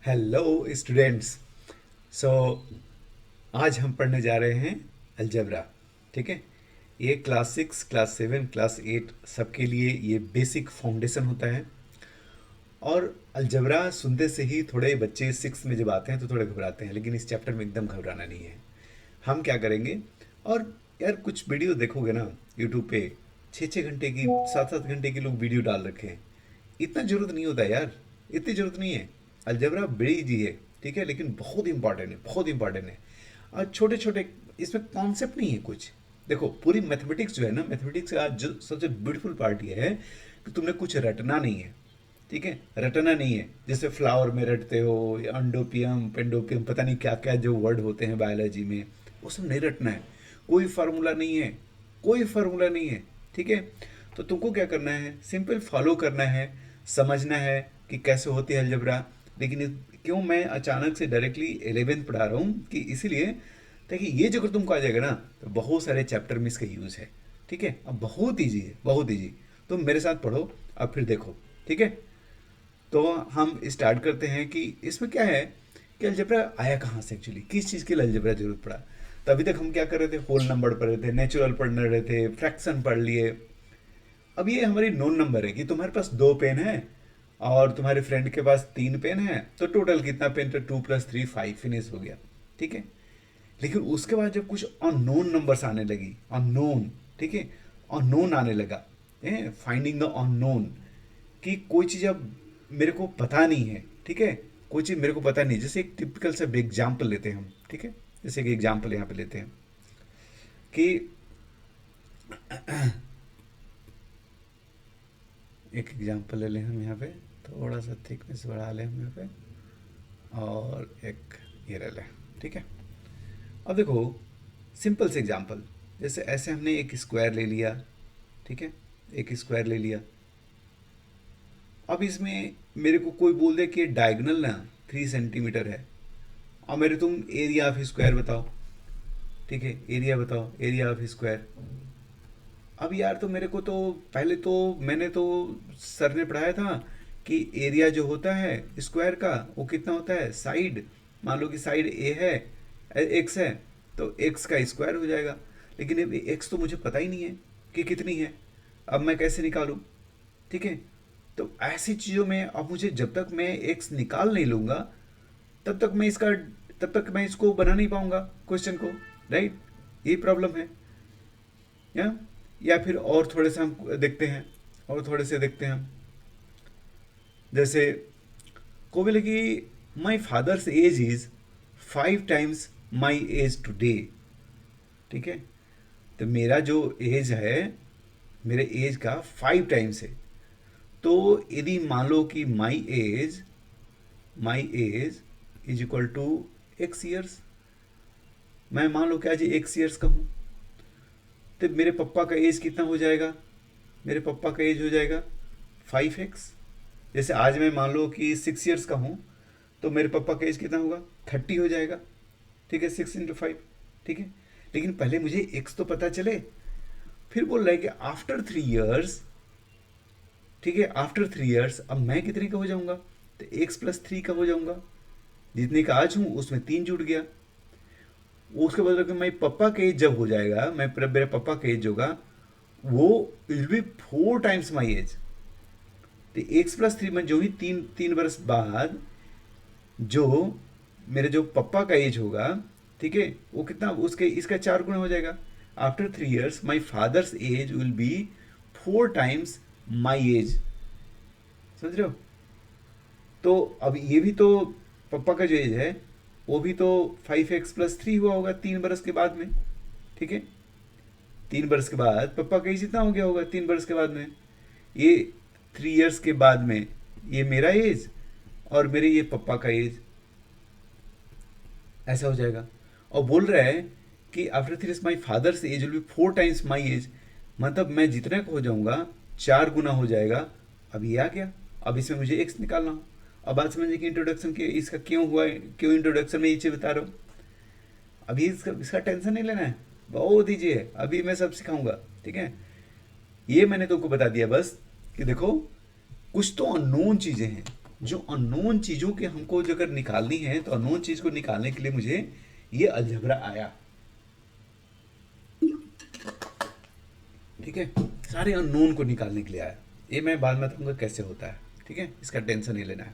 Hello students. सो आज हम पढ़ने जा रहे हैं अलजबरा। ठीक है। ये क्लास 6, क्लास 7, क्लास 8 सबके लिए ये बेसिक फाउंडेशन होता है। और अलजबरा सुनते से ही थोड़े बच्चे 6 में जब आते हैं तो थोड़े घबराते हैं, लेकिन इस चैप्टर में एकदम घबराना नहीं है। हम क्या करेंगे, और यार कुछ वीडियो देखोगे ना यूट्यूब पे, 6-6 घंटे की, 7-7 घंटे की लोग वीडियो डाल रखे हैं। इतना जरूरत नहीं होता यार, इतनी जरूरत नहीं है। अलजबरा बड़ी इजी है, ठीक है, लेकिन बहुत इंपॉर्टेंट है, बहुत इंपॉर्टेंट है। और छोटे छोटे इसमें कॉन्सेप्ट नहीं है कुछ। देखो पूरी मैथमेटिक्स जो है ना, मैथमेटिक्स का जो सबसे ब्यूटीफुल पार्ट ये है कि तुमने कुछ रटना नहीं है। ठीक है, रटना नहीं है। जैसे फ्लावर में रटते हो, या अंडोपियम पेंडोपियम, पता नहीं क्या क्या जो वर्ड होते हैं बायोलॉजी में, वो सब नहीं रटना है। कोई फार्मूला नहीं है, कोई फार्मूला नहीं है। ठीक है। तो तुमको क्या करना है, सिंपल फॉलो करना है, समझना है कि कैसे होती है अलजबरा। लेकिन क्यों मैं अचानक से डायरेक्टली 11th पढ़ा रहा हूँ कि इसीलिए, ताकि ये जो अगर तुमको आ जाएगा ना तो बहुत सारे चैप्टर में इसका यूज़ है। ठीक है, अब बहुत ईजी है, बहुत ईजी। तुम मेरे साथ पढ़ो, अब फिर देखो। ठीक है। तो हम स्टार्ट करते हैं कि इसमें क्या है कि अलजबरा आया कहाँ से, एक्चुअली किस चीज़ के लिए अलजबरा जरूरत पड़ा। तो अभी तक हम क्या कर रहे थे, होल नंबर पढ़ रहे थे, नेचुरल पढ़ रहे थे, फ्रैक्शन पढ़ लिए। अब ये हमारी नोन नंबर है कि तुम्हारे पास 2 पेन है और तुम्हारे फ्रेंड के पास 3 पेन है, तो टोटल कितना पेन, तो 2 + 3 5, फिनिश हो गया। ठीक है। लेकिन उसके बाद जब कुछ अननोन नंबर्स आने लगी, अननोन, ठीक है, अननोन आने लगा, फाइंडिंग द अननोन, कि कोई चीज़ अब मेरे को पता नहीं है। ठीक है, कोई चीज़ मेरे को पता नहीं। जैसे एक टिपिकल सा एग्जाम्पल लेते हैं हम। ठीक है, जैसे एक एग्जाम्पल यहाँ पे लेते हैं कि एक एग्जाम्पल ले लें हम यहाँ पे, थोड़ा सा थिकनेस बढ़ा लें हम यहाँ पे, और एक ये ले लें। ठीक है। अब देखो, सिंपल से एग्जांपल, जैसे ऐसे हमने एक स्क्वायर ले लिया। ठीक है, एक स्क्वायर ले लिया। अब इसमें मेरे को कोई बोल दे कि डायगोनल ना 3 सेंटीमीटर है, और मेरे तुम एरिया ऑफ स्क्वायर बताओ। ठीक है, एरिया बताओ, एरिया ऑफ स्क्वायर। अब यार तो मेरे को तो पहले तो मैंने तो सर ने पढ़ाया था कि एरिया जो होता है स्क्वायर का वो कितना होता है, साइड, मान लो कि साइड ए है, एक्स है, तो एक्स का स्क्वायर हो जाएगा। लेकिन अब एक्स तो मुझे पता ही नहीं है कि कितनी है, अब मैं कैसे निकालूं। ठीक है। तो ऐसी चीज़ों में अब मुझे, जब तक मैं एक्स निकाल नहीं लूंगा तब तक मैं इसका, तब तक मैं इसको बना नहीं पाऊंगा क्वेश्चन को। राइट, ये प्रॉब्लम है। या या फिर और थोड़े से हम देखते हैं, और थोड़े से देखते हैं हम। जैसे को बोले कि माई father's as is 5 times my age today. ठीक है, तो मेरा जो एज है, मेरे एज का 5 टाइम्स है। तो यदि मान लो कि my age is equal to x years, मैं मान लो कि आज एक्स ईयर्स का हूँ, तो मेरे पापा का एज कितना हो जाएगा, मेरे पापा का एज हो जाएगा 5x। जैसे आज मैं मान लो कि 6 ईयर्स का हूँ, तो मेरे पापा का एज कितना होगा, 30 हो जाएगा। ठीक है, 6 × 5। ठीक है, लेकिन पहले मुझे एक्स तो पता चले। फिर बोल रहा है कि आफ्टर 3 ईयर्स, ठीक है, आफ्टर 3 ईयर्स अब मैं कितने का हो जाऊंगा, तो x + 3 का हो जाऊंगा। जितने का आज हूँ उसमें 3 जुड़ गया। उसके बाद कि मैं पापा का एज जब हो जाएगा, मैं मेरे पापा का एज होगा, वो will be 4 times my as. तो x + 3 में जो ही 3 बरस बाद जो मेरे जो पापा का एज होगा, ठीक है, वो कितना, उसके इसका 4 गुना हो जाएगा। After 3 years my father's age will be 4 times my as. समझ रहे हो। तो अब ये भी तो पापा का जो एज है वो भी तो 5x + 3 हुआ होगा 3 बरस के बाद में। ठीक है, 3 बरस के बाद पापा का एज इतना हो गया होगा 3 बरस के बाद में। ये 3 ईयर्स के बाद में ये मेरा एज और मेरे ये पापा का एज, ऐसा हो जाएगा। और बोल रहा है कि after 3 years my father's age will be 4 times my as, मतलब मैं जितने का हो जाऊंगा 4 गुना हो जाएगा। अब ये आ गया, अब इसमें मुझे एक्स निकालना हो। अब बात समझिए कि इंट्रोडक्शन के इसका क्यों हुआ है, क्यों इंट्रोडक्शन में ये चीज़ बता रहा हूँ। अभी इसका टेंशन नहीं लेना है, बहुत ईजी है, अभी मैं सब सिखाऊंगा। ठीक है, ये मैंने तुमको बता दिया बस कि देखो कुछ तो अननोन चीज़ें हैं, जो अननोन चीज़ों के हमको जो अगर निकालनी है तो अननोन चीज़ को निकालने के लिए मुझे ये अलजेब्रा आया। ठीक है, सारे अननोन को निकालने के लिए आया। ये मैं बाद में बताऊंगा कैसे होता है। ठीक है, इसका टेंशन नहीं लेना है।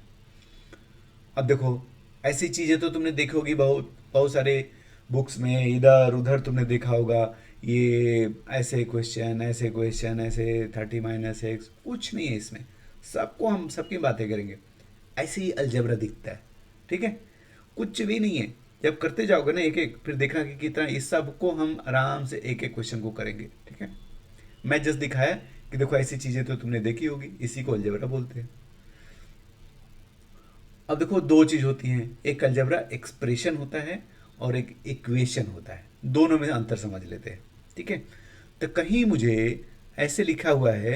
अब देखो, ऐसी चीज़ें तो तुमने देखी होगी, बहुत बहुत सारे बुक्स में इधर उधर तुमने देखा होगा। ये ऐसे क्वेश्चन ऐसे क्वेश्चन ऐसे 30 - x, कुछ नहीं है इसमें। सबको हम सबकी बातें करेंगे, ऐसे ही अलजेब्रा दिखता है। ठीक है, कुछ भी नहीं है। जब करते जाओगे ना एक एक, फिर देखना कि कितना, इस सब को हम आराम से एक एक क्वेश्चन को करेंगे। ठीक है, मैं जस्ट दिखाया कि देखो ऐसी चीज़ें तो तुमने देखी होगी, इसी को अलजेब्रा बोलते हैं। अब देखो, दो चीज होती हैं, एक अलजेब्रा एक्सप्रेशन होता है और एक इक्वेशन होता है। दोनों में अंतर समझ लेते हैं। ठीक है, तो कहीं मुझे ऐसे लिखा हुआ है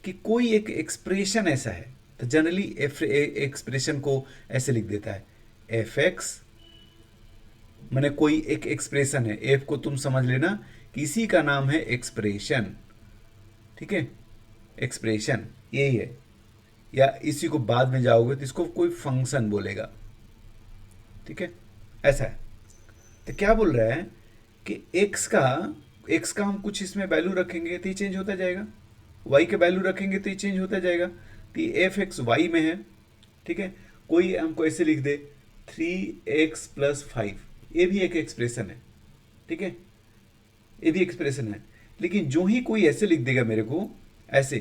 कि कोई एक एक्सप्रेशन ऐसा है, तो जनरली एफ एक्सप्रेशन को ऐसे लिख देता है, एफ एक्स, मैंने कोई एक एक्सप्रेशन है, एफ को तुम समझ लेना कि इसी का नाम है एक्सप्रेशन। ठीक है, एक्सप्रेशन यही है, या इसी को बाद में जाओगे तो इसको कोई फंक्शन बोलेगा। ठीक है, ऐसा है। तो क्या बोल रहा है कि एक्स का हम कुछ इसमें वैल्यू रखेंगे तो ये चेंज होता जाएगा, वाई का वैल्यू रखेंगे तो ये चेंज होता जाएगा। तो ये एफ एक्स वाई में है। ठीक है, कोई हमको ऐसे लिख दे 3x + 5, ये भी एक एक्सप्रेशन है। ठीक है, ये भी एक्सप्रेशन है। लेकिन जो ही कोई ऐसे लिख देगा मेरे को, ऐसे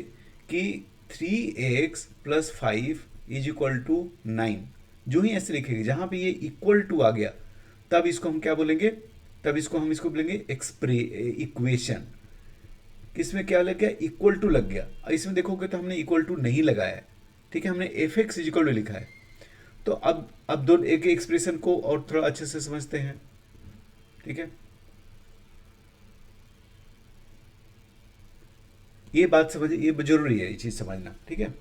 कि 3x + 5 = 9, जो ही ऐसे लिखेंगे जहां पे ये इक्वल टू आ गया, तब इसको हम क्या बोलेंगे, तब इसको हम इसको बोलेंगे इक्वेशन। किसमें क्या लग गया, इक्वल टू लग गया। इसमें देखोगे तो हमने इक्वल टू नहीं लगाया है। ठीक है, हमने एफ एक्स इक्वल टू लिखा है। तो अब दोनों एक एक्सप्रेशन को और थोड़ा अच्छे से समझते हैं। ठीक है, ये बात समझिए, ये जरूरी है ये चीज समझना। ठीक है,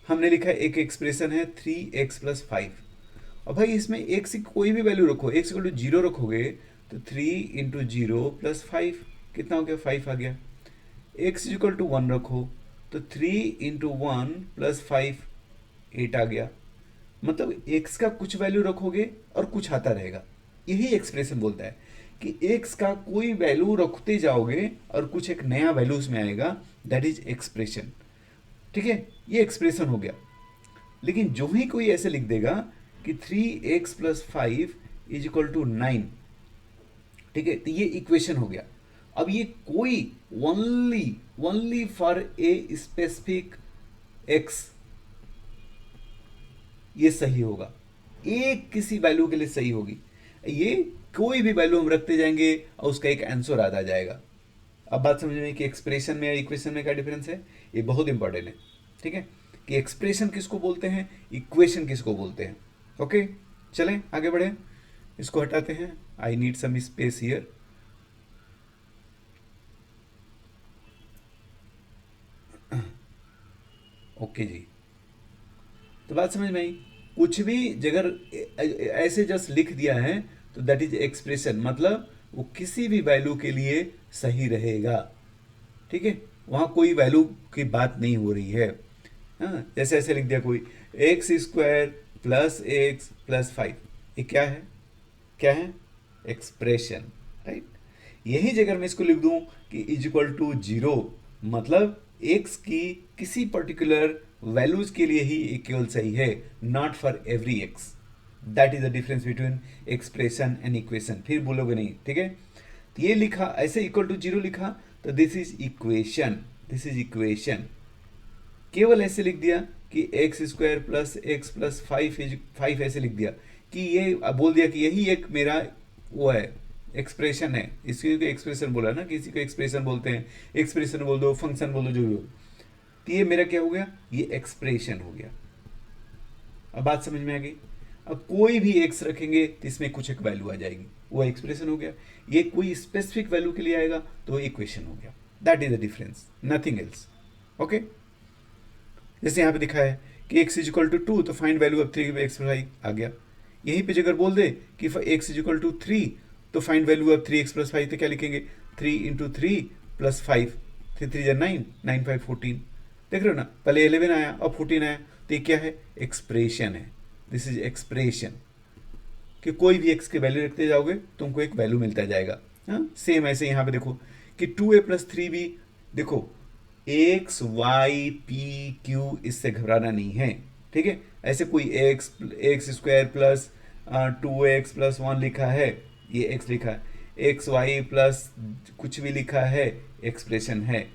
हमने लिखा है एक एक्सप्रेशन है 3x + 5, और भाई इसमें एक्स की कोई भी वैल्यू रखो, एक्स इक्वल टू 0 रखोगे तो 3 × 0 + 5 कितना हो गया, 5 आ गया। एक्स इक्वल टू 1 रखो तो 3 × 1 + 5 8 आ गया। मतलब एक्स का कुछ वैल्यू रखोगे और कुछ आता रहेगा। यही एक्सप्रेशन बोलता है कि एक्स का कोई वैल्यू रखते जाओगे और कुछ एक नया वैल्यू उसमें आएगा, दैट इज एक्सप्रेशन। ठीक है, ये एक्सप्रेशन हो गया। लेकिन जो ही कोई ऐसे लिख देगा कि 3x + 5 = 9, ठीक है, तो ये इक्वेशन हो गया। अब ये कोई only for a specific x ये सही होगा, एक किसी वैल्यू के लिए सही होगी। ये कोई भी वैल्यू हम रखते जाएंगे और उसका एक आंसर आता जाएगा। अब बात समझ में कि एक्सप्रेशन में या इक्वेशन में क्या डिफरेंस है, ये बहुत इंपॉर्टेंट है। ठीक है, कि एक्सप्रेशन किसको बोलते हैं, इक्वेशन किसको बोलते हैं। ओके, चलें आगे बढ़े, इसको हटाते हैं। I need some space here. Okay ji, तो बात समझ में आई। कुछ भी जगह ऐसे जस्ट लिख दिया है तो दैट इज एक्सप्रेशन, मतलब वो किसी भी वैल्यू के लिए सही रहेगा। ठीक है, वहां कोई वैल्यू की बात नहीं हो रही है। हाँ, जैसे ऐसे लिख दिया कोई x² + x + 5, ये क्या है, क्या है, एक्सप्रेशन। राइट, यही जगह मैं इसको लिख दूं कि = 0, मतलब x की किसी पर्टिकुलर वैल्यूज के लिए ही केवल सही है, not for every x। That is the difference between expression and equation. फिर बोलोगे नहीं। ठीक है, तो ये लिखा ऐसे =0 लिखा तो this is equation, this is equation. केवल ऐसे लिख दिया कि x² + x + 5 ऐसे लिख दिया कि ये बोल दिया कि यही एक मेरा वो है, एक्सप्रेशन है। इसी को एक्सप्रेशन बोला ना, किसी को एक्सप्रेशन बोलते हैं, एक्सप्रेशन बोल दो, फंक्शन बोल दो, जो भी हो। तो ये मेरा क्या हो गया, ये एक्सप्रेशन हो गया। अब बात समझ में आ गई। अब कोई भी एक्स रखेंगे तो इसमें कुछ एक वैल्यू आ जाएगी, वो एक्सप्रेशन हो गया। ये कोई स्पेसिफिक वैल्यू के लिए आएगा तो वो इक्वेशन हो गया। That is the difference, nothing else. Okay, जैसे यहाँ पे दिखा है कि x = 2 तो फाइंड वैल्यू ऑफ 3x + 5 आ गया। यहीं पे अगर बोल दे कि x = 3 तो फाइंड वैल्यू ऑफ 3x + 5, तो क्या लिखेंगे, 3 × 3 + 5, 3 × 3 = 9, 9 × 5 = 14। देख रहे हो ना, पहले 11 आया और 14 आया, तो ये क्या है, एक्सप्रेशन है, दिस इज एक्सप्रेशन, कि कोई भी एक्स की वैल्यू रखते जाओगे तुमको एक वैल्यू मिलता जाएगा। हाँ, सेम ऐसे यहाँ पे देखो कि 2a+3b, देखो एक्स वाई पी क्यू, इससे घबराना नहीं है, ठीक है। ऐसे कोई एक्स स्क्वायर प्लस 2x+1 लिखा है, ये एक्स लिखा है, एक्स वाई प्लस कुछ भी लिखा है, एक्सप्रेशन है,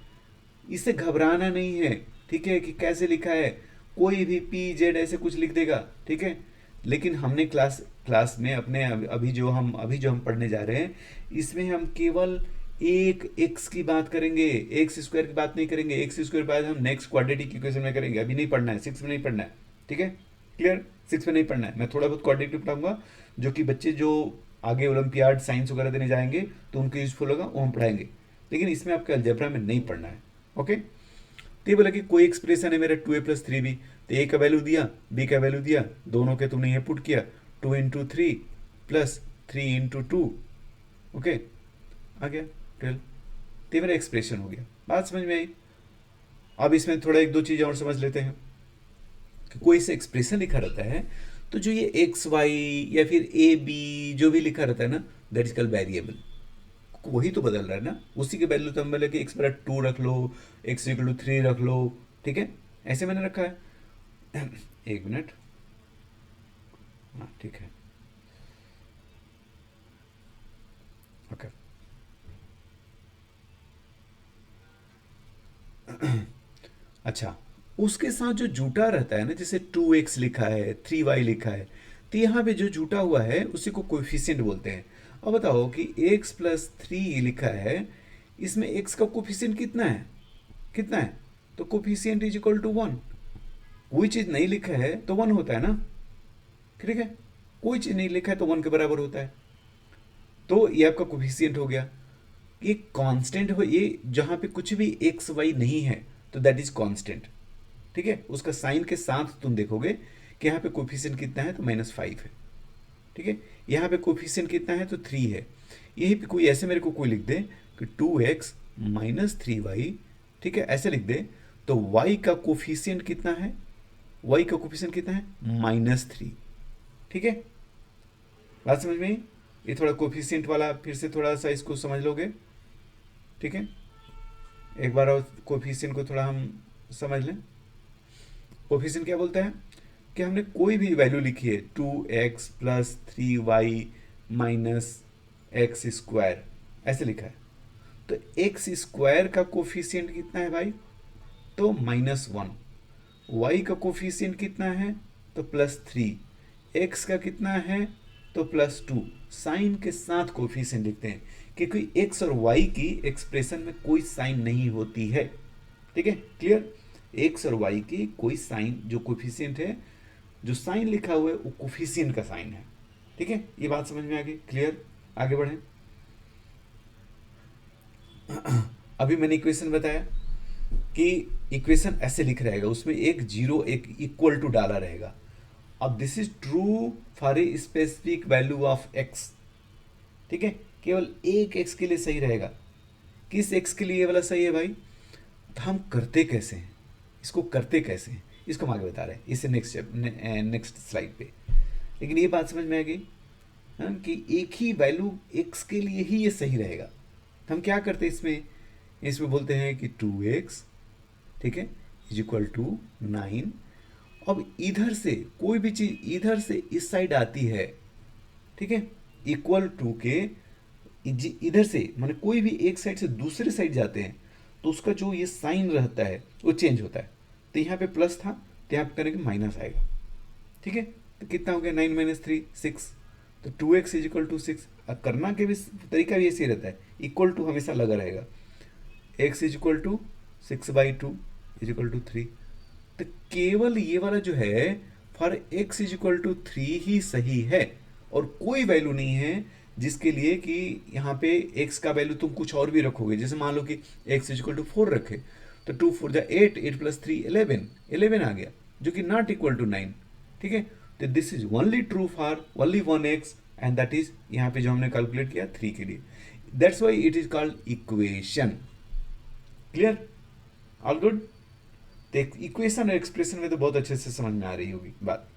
इससे घबराना नहीं है, ठीक है, कि कैसे लिखा है, कोई भी पी जेड ऐसे कुछ लिख देगा, ठीक है। लेकिन हमने क्लास क्लास में अपने अभी जो हम पढ़ने जा रहे हैं, इसमें हम केवल एक एक्स की बात करेंगे, एक्स स्क्वायर की बात नहीं करेंगे। एक्स स्क्वायर बाद हम नेक्स्ट क्वाड्रेटिक इक्वेशन में करेंगे, अभी नहीं पढ़ना है, 6 में नहीं पढ़ना है, ठीक है, क्लियर, 6 में नहीं पढ़ना है। मैं थोड़ा बहुत क्वाड्रेटिक पढ़ाऊंगा, जो कि बच्चे जो आगे ओलंपियाड साइंस वगैरह देने जाएंगे तो उनको यूजफुल होगा, वो हम पढ़ाएंगे, लेकिन इसमें आपके अलजेब्रा में नहीं पढ़ना है, ओके। तो ये बोला कि कोई एक्सप्रेशन है मेरा 2a+3b, तो ए का वैल्यू दिया, बी का वैल्यू दिया, दोनों के तुमने ये पुट किया, 2 × 3 प्लस 3 × 2, ओके, आ गया 12। तो ये मेरा एक्सप्रेशन हो गया, बात समझ में आई। अब इसमें थोड़ा एक दो चीज़ें और समझ लेते हैं कि कोई से एक्सप्रेशन लिखा रहता है तो जो ये एक्स वाई या फिर ए बी जो भी लिखा रहता है ना, दैट इज कॉल्ड वेरिएबल, वही तो बदल रहा है ना, उसी के वैल्यू तो हम बोले कि एक्स बराबर 2 रख लो, एक्स इक्वल टू 3 रख लो, ठीक है, ऐसे मैंने रखा है। एक मिनट, हाँ ठीक है, ओके। अच्छा, उसके साथ जो जूटा रहता है ना, जैसे 2x लिखा है, 3y लिखा है, तो यहाँ पे जो जूटा हुआ है उसी को कोफिशिएंट बोलते हैं। अब बताओ कि x+3 लिखा है, इसमें x का कोफिशिएंट कितना है, कितना है, तो कोफिशिएंट इज इक्वल टू 1। कोई चीज़ नहीं लिखा है तो 1 होता है ना, ठीक है, कोई चीज़ नहीं लिखा है तो 1 के बराबर होता है, तो ये आपका कोफिशिएंट हो गया। ये कांस्टेंट हो, ये जहाँ पे कुछ भी एक्स वाई नहीं है तो दैट इज कांस्टेंट, ठीक है। उसका साइन के साथ तुम देखोगे कि यहाँ पे कोफिशिएंट कितना है, तो -5 है, ठीक है। यहाँ पे कोफिशिएंट कितना है, तो 3 है। यही पे कोई ऐसे मेरे को कोई लिख दे कि 2x - 3y, ठीक है, ऐसे लिख दे, तो y का कोफिशिएंट कितना है, y का कोफिशिएंट कितना है, -3, ठीक है। बात समझ में आई? ये थोड़ा कोफिशिएंट वाला फिर से थोड़ा सा इसको समझ लोगे, ठीक है। एक बार और कोफिशिएंट को थोड़ा हम समझ लें। कोफिशिएंट क्या बोलता है कि हमने कोई भी वैल्यू लिखी है, 2x + 3y - x², ऐसे लिखा है, तो x² का कोफिशिएंट कितना है भाई, तो -1, y का कोफिशिएंट कितना है, तो +3, x का कितना है, तो +2। साइन के साथ कोफिशिएंट लिखते हैं क्योंकि x और y की एक्सप्रेशन में कोई साइन नहीं होती है, ठीक है, क्लियर। x और y की कोई साइन, जो कोफिशिएंट है, जो साइन लिखा हुआ है वो कोफिशिएंट का साइन है, ठीक है। ये बात समझ में आ गई, क्लियर, आगे बढ़ें। अभी मैंने इक्वेशन बताया कि इक्वेशन ऐसे लिख रहेगा, उसमें एक जीरो एक इक्वल टू डाला रहेगा। अब this is true for a specific value of x, ठीक है, केवल एक एक्स के लिए सही रहेगा। किस एक्स के लिए ये वाला सही है भाई, तो हम करते कैसे हैं, इसको करते कैसे हैं, इसको हम आगे बता रहे हैं, इसे नेक्स्ट स्लाइड पे। लेकिन ये बात समझ में आ गई, हाँ, कि एक ही वैल्यू एक्स के लिए ही ये सही रहेगा। तो हम क्या करते हैं इसमें, इसमें बोलते हैं कि 2x, ठीक है, इज इक्वल टू 9। अब इधर से कोई भी चीज इधर से इस साइड आती है, ठीक है, इक्वल टू के इधर से, माने कोई भी एक साइड से दूसरे साइड जाते हैं तो उसका जो ये साइन रहता है वो चेंज होता है। तो यहाँ पे प्लस था तो यहाँ पे करेंगे माइनस आएगा, ठीक है। तो कितना हो गया, 9 - 3 6, तो 2x इज इक्वल टू 6। अब करना के भी तरीका भी ऐसे ही रहता है, इक्वल टू हमेशा लगा रहेगा, x is equal to 6/2 is equal to 3। तो केवल ये वाला जो है for x is equal to 3 ही सही है, और कोई वैल्यू नहीं है जिसके लिए कि यहाँ पे x का वैल्यू तुम कुछ और भी रखोगे। जैसे मान लो कि x इज इक्वल टू 4 रखे, तो 2 4 8, 8 + 3 11 आ गया, जो कि नॉट इक्वल टू 9, ठीक है। तो this is only true for only 1x, and that is यहाँ पे जो हमने कैलकुलेट किया 3 के लिए, that's why it is called equation, clear, all good. तो एक इक्वेशन और एक्सप्रेशन में तो बहुत अच्छे से समझ में आ रही होगी बात।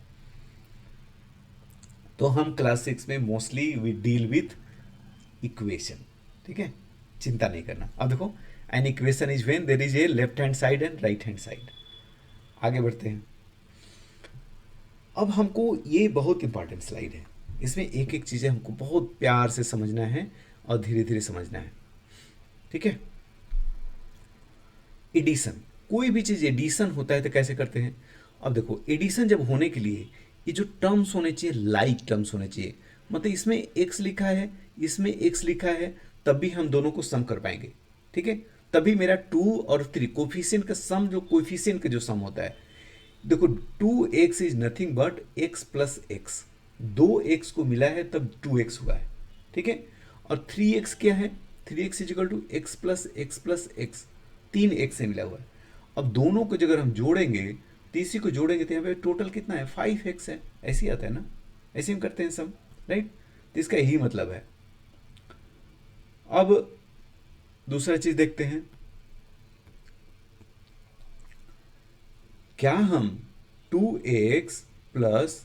तो हम क्लास 6 में mostly we deal with equation, ठीक है, चिंता नहीं करना। अब देखो, an equation is when there is a left hand side and right hand side. आगे बढ़ते हैं। अब हमको ये बहुत इंपॉर्टेंट स्लाइड है, इसमें एक एक चीज़ें हमको बहुत प्यार से समझना है और धीरे धीरे समझना है, ठीक है। एडिशन, कोई भी चीज़ एडिशन होता है तो कैसे करते हैं। अब देखो, एडिशन जब होने के लिए ये जो टर्म्स होने चाहिए लाइक टर्म्स होने चाहिए, मतलब इसमें एक्स लिखा है, इसमें एक्स लिखा है, तब भी हम दोनों को सम कर पाएंगे, ठीक है। तभी मेरा 2 और 3 कोफिशिएंट का सम, जो कोफिशिएंट का जो सम होता है, देखो 2x is nothing but x plus x, 2x को मिला है तब 2x हुआ है, ठीक है। और 3x क्या है, 3x is equal to x plus x, 3x से मिला हुआ है। अब दोनों को अगर हम जोड़ेंगे, तीसरी को जोड़ेंगे तो यहाँ पे टोटल कितना है, 5x है। ऐसे ही आता है ना, ऐसे हम करते हैं सब, राइट। तो इसका यही मतलब है। अब दूसरा चीज देखते हैं, क्या हम 2x प्लस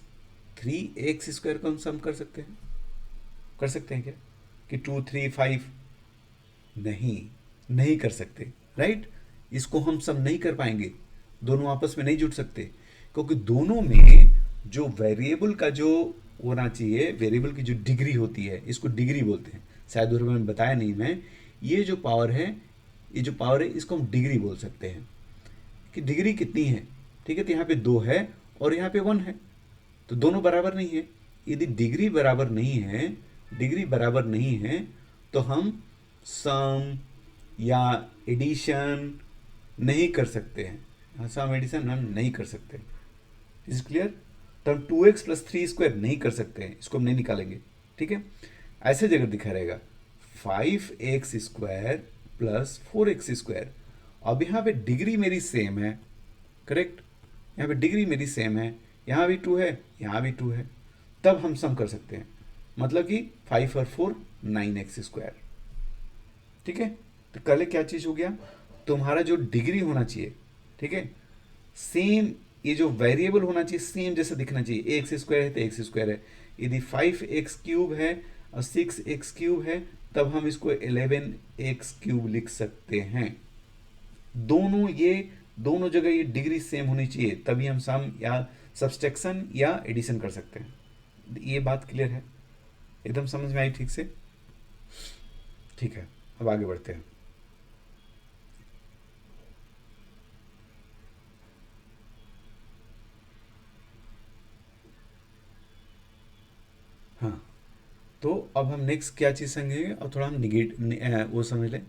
3x स्क्वायर को हम सम कर सकते हैं, कर सकते हैं क्या, कि 2 3 5, नहीं कर सकते, राइट। इसको हम सम नहीं कर पाएंगे, दोनों आपस में नहीं जुड़ सकते, क्योंकि दोनों में जो वेरिएबल का जो होना चाहिए, वेरिएबल की जो डिग्री होती है, इसको डिग्री बोलते हैं, शायद उधर मैंने बताया नहीं मैं, ये जो पावर है, ये जो पावर है, इसको हम डिग्री बोल सकते हैं कि डिग्री कितनी है, ठीक है। तो यहाँ पे 2 है और यहाँ पे 1 है, तो दोनों बराबर नहीं है। यदि डिग्री बराबर नहीं है, डिग्री बराबर नहीं है, तो हम सम या एडिशन नहीं कर सकते हैं, सम एडिशन हम नहीं कर सकते। Is clear. तो हम 2x प्लस 3 स्क्वायर नहीं कर सकते हैं, इसको हम नहीं निकालेंगे, ठीक है। ऐसे जगह दिखा रहेगा 5x square plus 4x square. अब यहाँ पे डिग्री मेरी सेम है, करेक्ट, यहाँ पे डिग्री मेरी सेम है, यहाँ भी 2 है, यहाँ भी 2 है, तब हम सम कर सकते हैं। मतलब कि 5 और 4 9x स्क्वायर, ठीक है। तो कल क्या चीज़ हो गया, तुम्हारा जो डिग्री होना चाहिए, ठीक है, सेम, ये जो वेरिएबल होना चाहिए सेम जैसा दिखना चाहिए। एक्स स्क्वायर है तो एक्स स्क्वायर है, यदि 5x क्यूब है और 6x क्यूब है, तब हम इसको 11x क्यूब लिख सकते हैं। दोनों, ये दोनों जगह ये डिग्री सेम होनी चाहिए, तभी हम सम या सब्सट्रैक्शन या एडिशन कर सकते हैं। ये बात क्लियर है, एकदम समझ में आई ठीक से, ठीक है। अब आगे बढ़ते हैं। हाँ, तो अब हम नेक्स्ट क्या चीज़ समझेंगे, और थोड़ा हम वो समझ लें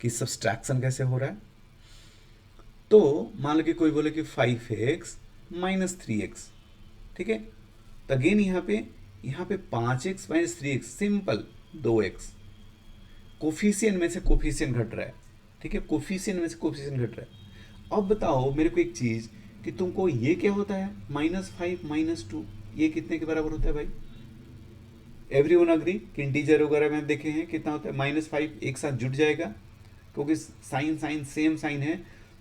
कि सब्सट्रैक्शन कैसे हो रहा है। तो मान लो कि कोई बोले कि 5x माइनस 3x, ठीक है। तो अगेन यहाँ पे 5x minus 3x, simple 2x, coefficient में से कोफिशिएंट घट रहा है, ठीक है, कोफिशिएंट में से कोफिशिएंट घट रहा है। अब बताओ मेरे को एक चीज़ कि तुमको ये क्या होता है, -5 -2, ये कितने के बराबर होता है भाई। एवरीवन अग्री कि इंटीजर वगैरह में देखे हैं कितना होता है, -5 एक साथ जुट जाएगा, क्योंकि साइन सेम साइन है,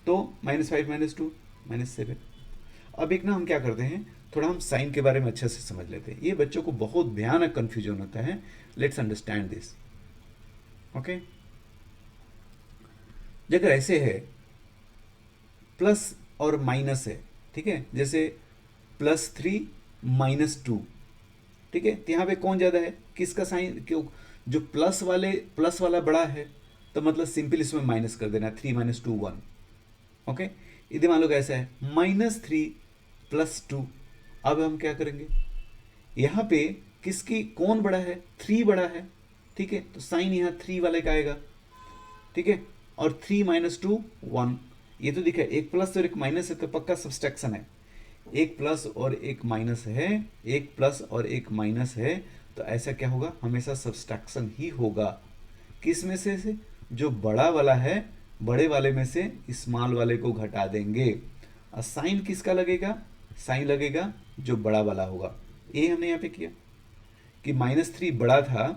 तो -5 -2 -7। अब एक ना हम क्या करते हैं, थोड़ा हम साइन के बारे में अच्छे से समझ लेते हैं, ये बच्चों को बहुत भयानक कन्फ्यूजन होता है। Let's understand this, okay. अगर ऐसे है प्लस और माइनस है, ठीक है, जैसे +3 -2, ठीक है, तो यहाँ पे कौन ज़्यादा है, किसका साइन, क्यों, जो प्लस वाला बड़ा है, तो मतलब सिंपल इसमें माइनस कर देना, 3 - 2 1, ओके। यदि मान लो कैसा है -3 + 2, अब हम क्या करेंगे, यहाँ पे किसकी कौन बड़ा है, 3 बड़ा है, ठीक है, तो साइन यहाँ 3 वाले का आएगा, ठीक है। और 3 - 2 1, ये तो दिखा एक प्लस और एक माइनस है, तो पक्का सब्सट्रैक्शन है, एक प्लस और एक माइनस है, एक प्लस और एक माइनस है, तो ऐसा क्या होगा, हमेशा सब्सट्रैक्शन ही होगा। किस में से जो बड़ा वाला है, बड़े वाले में से स्मॉल वाले को घटा देंगे, और साइन किसका लगेगा, साइन लगेगा जो बड़ा वाला होगा। ये हमने यहाँ पे किया कि -3 बड़ा था,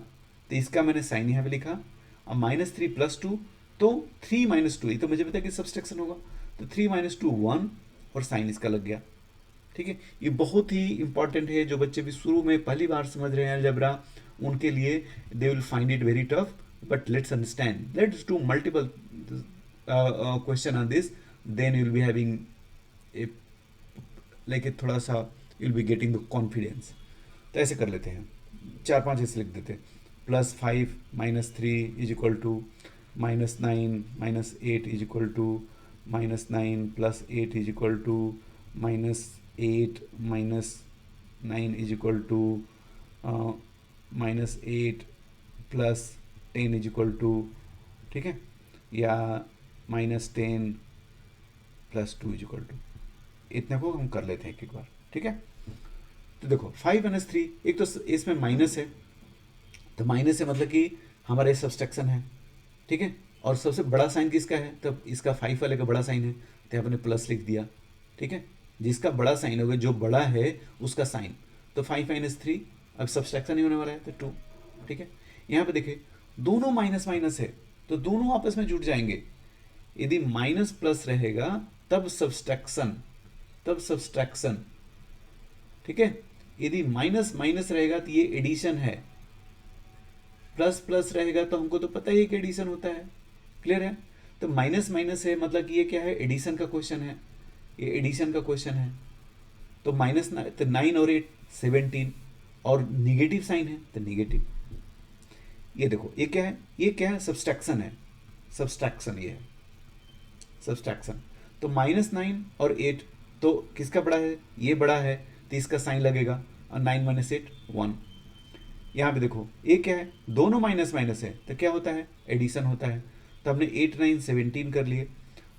तो इसका मैंने साइन यहाँ पे लिखा, और -3 + 2, तो 3 - 2, ये तो मुझे पता है कि सब्सट्रैक्शन होगा, तो 3 - 2 1 और साइन इसका लग गया। ठीक है, ये बहुत ही इंपॉर्टेंट है। जो बच्चे भी शुरू में पहली बार समझ रहे हैं अलजेब्रा, उनके लिए they will find it very tough, but let's understand, let's do multiple question on this, then you will be having a like a थोड़ा सा you will be getting the confidence. तो ऐसे कर लेते हैं, 4 5 ऐसे लिख देते हैं। +5 - 3 is equal to -9 - 8 is equal to -9 + 8 is equal to -8 - 9 is equal to -8 + 10 is equal to, ठीक है, या -10 + 2 इज इक्वल टू। इतने को हम कर लेते हैं एक एक बार, ठीक है। तो देखो 5 - 3, एक तो इसमें माइनस है, तो माइनस है मतलब कि हमारा ये सब्सट्रैक्शन है, ठीक है। और सबसे बड़ा साइन किसका है, तो इसका 5 वाले का बड़ा साइन है, तो आपने प्लस लिख दिया, ठीक है। जिसका बड़ा साइन होगा, जो बड़ा है उसका साइन, तो 5 - 3 अब सब्सट्रैक्शन ही होने वाला है, तो 2, ठीक है। यहाँ पे देखिए दोनों माइनस माइनस है, तो दोनों आपस में जुड़ जाएंगे। यदि माइनस प्लस रहेगा तब सब्सट्रैक्शन, तब सब्सट्रैक्शन, ठीक है। यदि माइनस माइनस रहेगा तो ये एडिशन है, प्लस प्लस रहेगा तो हमको तो पता ही है कि एडिशन होता है, क्लियर है। तो माइनस माइनस है मतलब कि ये क्या है, एडिशन का क्वेश्चन है, ये एडिशन का क्वेश्चन है। तो माइनस तो 9 और 8 17, और निगेटिव साइन है तो निगेटिव। ये देखो ये क्या है, ये क्या है, सब्सट्रैक्शन है, सब्सट्रैक्शन ये है सब्सट्रैक्शन। तो -9 और 8, तो किसका बड़ा है, ये बड़ा है, तो इसका साइन लगेगा, और 9 - 8 1। यहाँ पे देखो ये क्या है, दोनों माइनस माइनस है, तो क्या होता है, एडिशन होता है। तो हमने 8 9 17 कर लिए,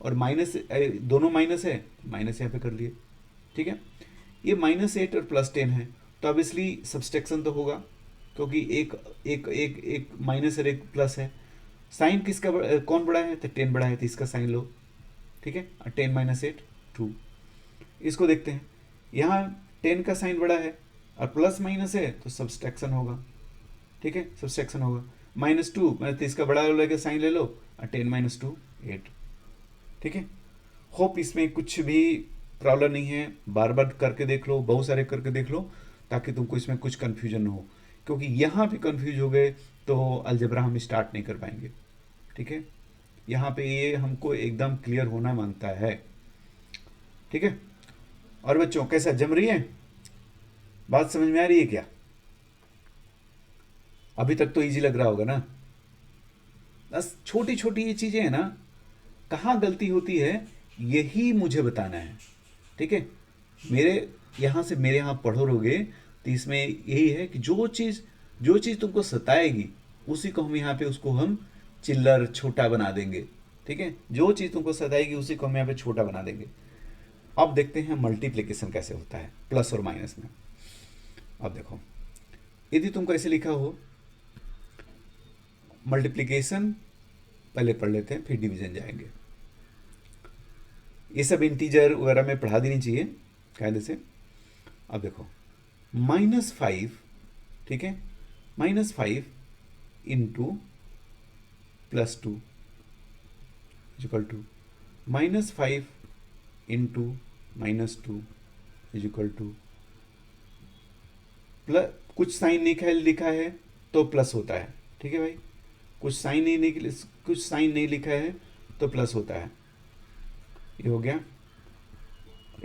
और माइनस दोनों माइनस है, माइनस यहाँ पे कर लिए, ठीक है। ये -8 और +10 है, तो अब इसलिए सब्सट्रैक्शन तो होगा, क्योंकि एक एक एक एक माइनस और एक प्लस है। साइन किसका कौन बड़ा है, तो 10 बड़ा है, तो इसका साइन लो, ठीक है। और 10 - 8 2। इसको देखते हैं, यहाँ 10 का साइन बड़ा है और प्लस माइनस है, तो सब्सट्रैक्शन होगा, ठीक है, सब्सट्रैक्शन होगा। -2 मैंने, तो इसका बड़ा लेके साइन ले लो, और 10 - 2 8, ठीक है। होप इसमें कुछ भी प्रॉब्लम नहीं है, बार बार करके देख लो, बहुत सारे करके देख लो, ताकि तुमको इसमें कुछ कन्फ्यूजन न हो, क्योंकि यहाँ पे कन्फ्यूज हो गए तो अलजेब्रा हम स्टार्ट नहीं कर पाएंगे, ठीक है। यहाँ पे ये हमको एकदम क्लियर होना मांगता है, ठीक है। और बच्चों कैसा जम रही है, बात समझ में आ रही है क्या, अभी तक तो इजी लग रहा होगा ना। बस छोटी छोटी ये चीजें हैं ना, कहाँ गलती होती है यही मुझे बताना है, ठीक है। मेरे यहाँ से मेरे यहाँ पढ़ोगे तो इसमें यही है कि जो चीज़ तुमको सताएगी उसी को हम यहाँ पे उसको हम चिल्लर छोटा बना देंगे, ठीक है। जो चीज़ तुमको सताएगी उसी को हम यहाँ पे छोटा बना देंगे। अब देखते हैं मल्टीप्लिकेशन कैसे होता है प्लस और माइनस में। अब देखो, यदि तुमको ऐसे लिखा हो, मल्टीप्लिकेशन पहले पढ़ लेते हैं, फिर डिवीजन जाएंगे। ये सब इंटीजर वगैरह में पढ़ा देनी चाहिए कायदे से। अब देखो -5, ठीक है, -5 into +2 equal to -5 into -2 equal to plus, कुछ साइन नहीं लिखा है तो प्लस होता है, ठीक है भाई। कुछ साइन नहीं लिखा है तो प्लस होता है। ये हो गया,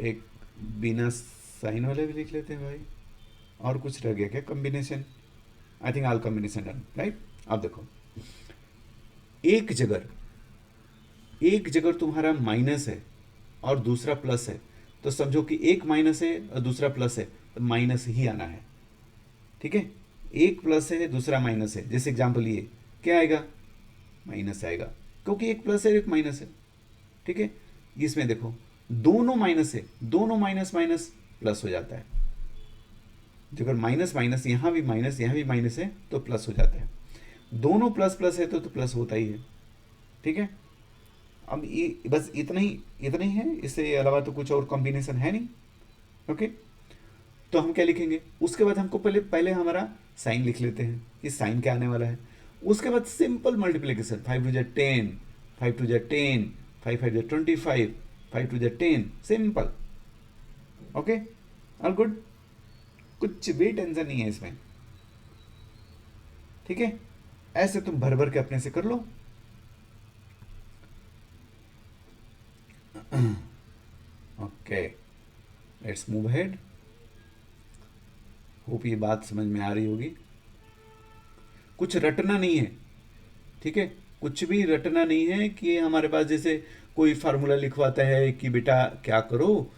एक बिना साइन वाले भी लिख लेते हैं भाई। और कुछ रह गया क्या, combination, I think all combination done, right. अब देखो एक जगह तुम्हारा माइनस है और दूसरा प्लस है, तो समझो कि एक माइनस है और दूसरा प्लस है, तो माइनस ही आना है, ठीक है। एक प्लस है दूसरा माइनस है, जैसे एग्जांपल ये क्या आएगा, माइनस आएगा, क्योंकि एक प्लस है एक माइनस है, ठीक है। इसमें देखो दोनों माइनस है, दोनों माइनस माइनस प्लस हो जाता है। जो अगर माइनस माइनस यहाँ भी माइनस है तो प्लस हो जाता है। दोनों प्लस प्लस है तो प्लस होता ही है, ठीक है। अब ये बस इतना ही है, इससे अलावा तो कुछ और कॉम्बिनेशन है नहीं, ओके। तो हम क्या लिखेंगे, उसके बाद हमको पहले हमारा साइन लिख लेते हैं कि साइन क्या आने वाला है। उसके बाद simple multiplication, 5 2 10, 5 2 10, 5 5 25, 5 to the 10, simple. Okay, all good, कुछ भी टेंशन नहीं है इसमें, ठीक है। ऐसे तुम भर भर के अपने से कर लो। Okay, let's move ahead. Hope ये बात समझ में आ रही होगी। कुछ रटना नहीं है, ठीक है, कुछ भी रटना नहीं है कि हमारे पास जैसे कोई फार्मूला लिखवाता है कि बेटा क्या करो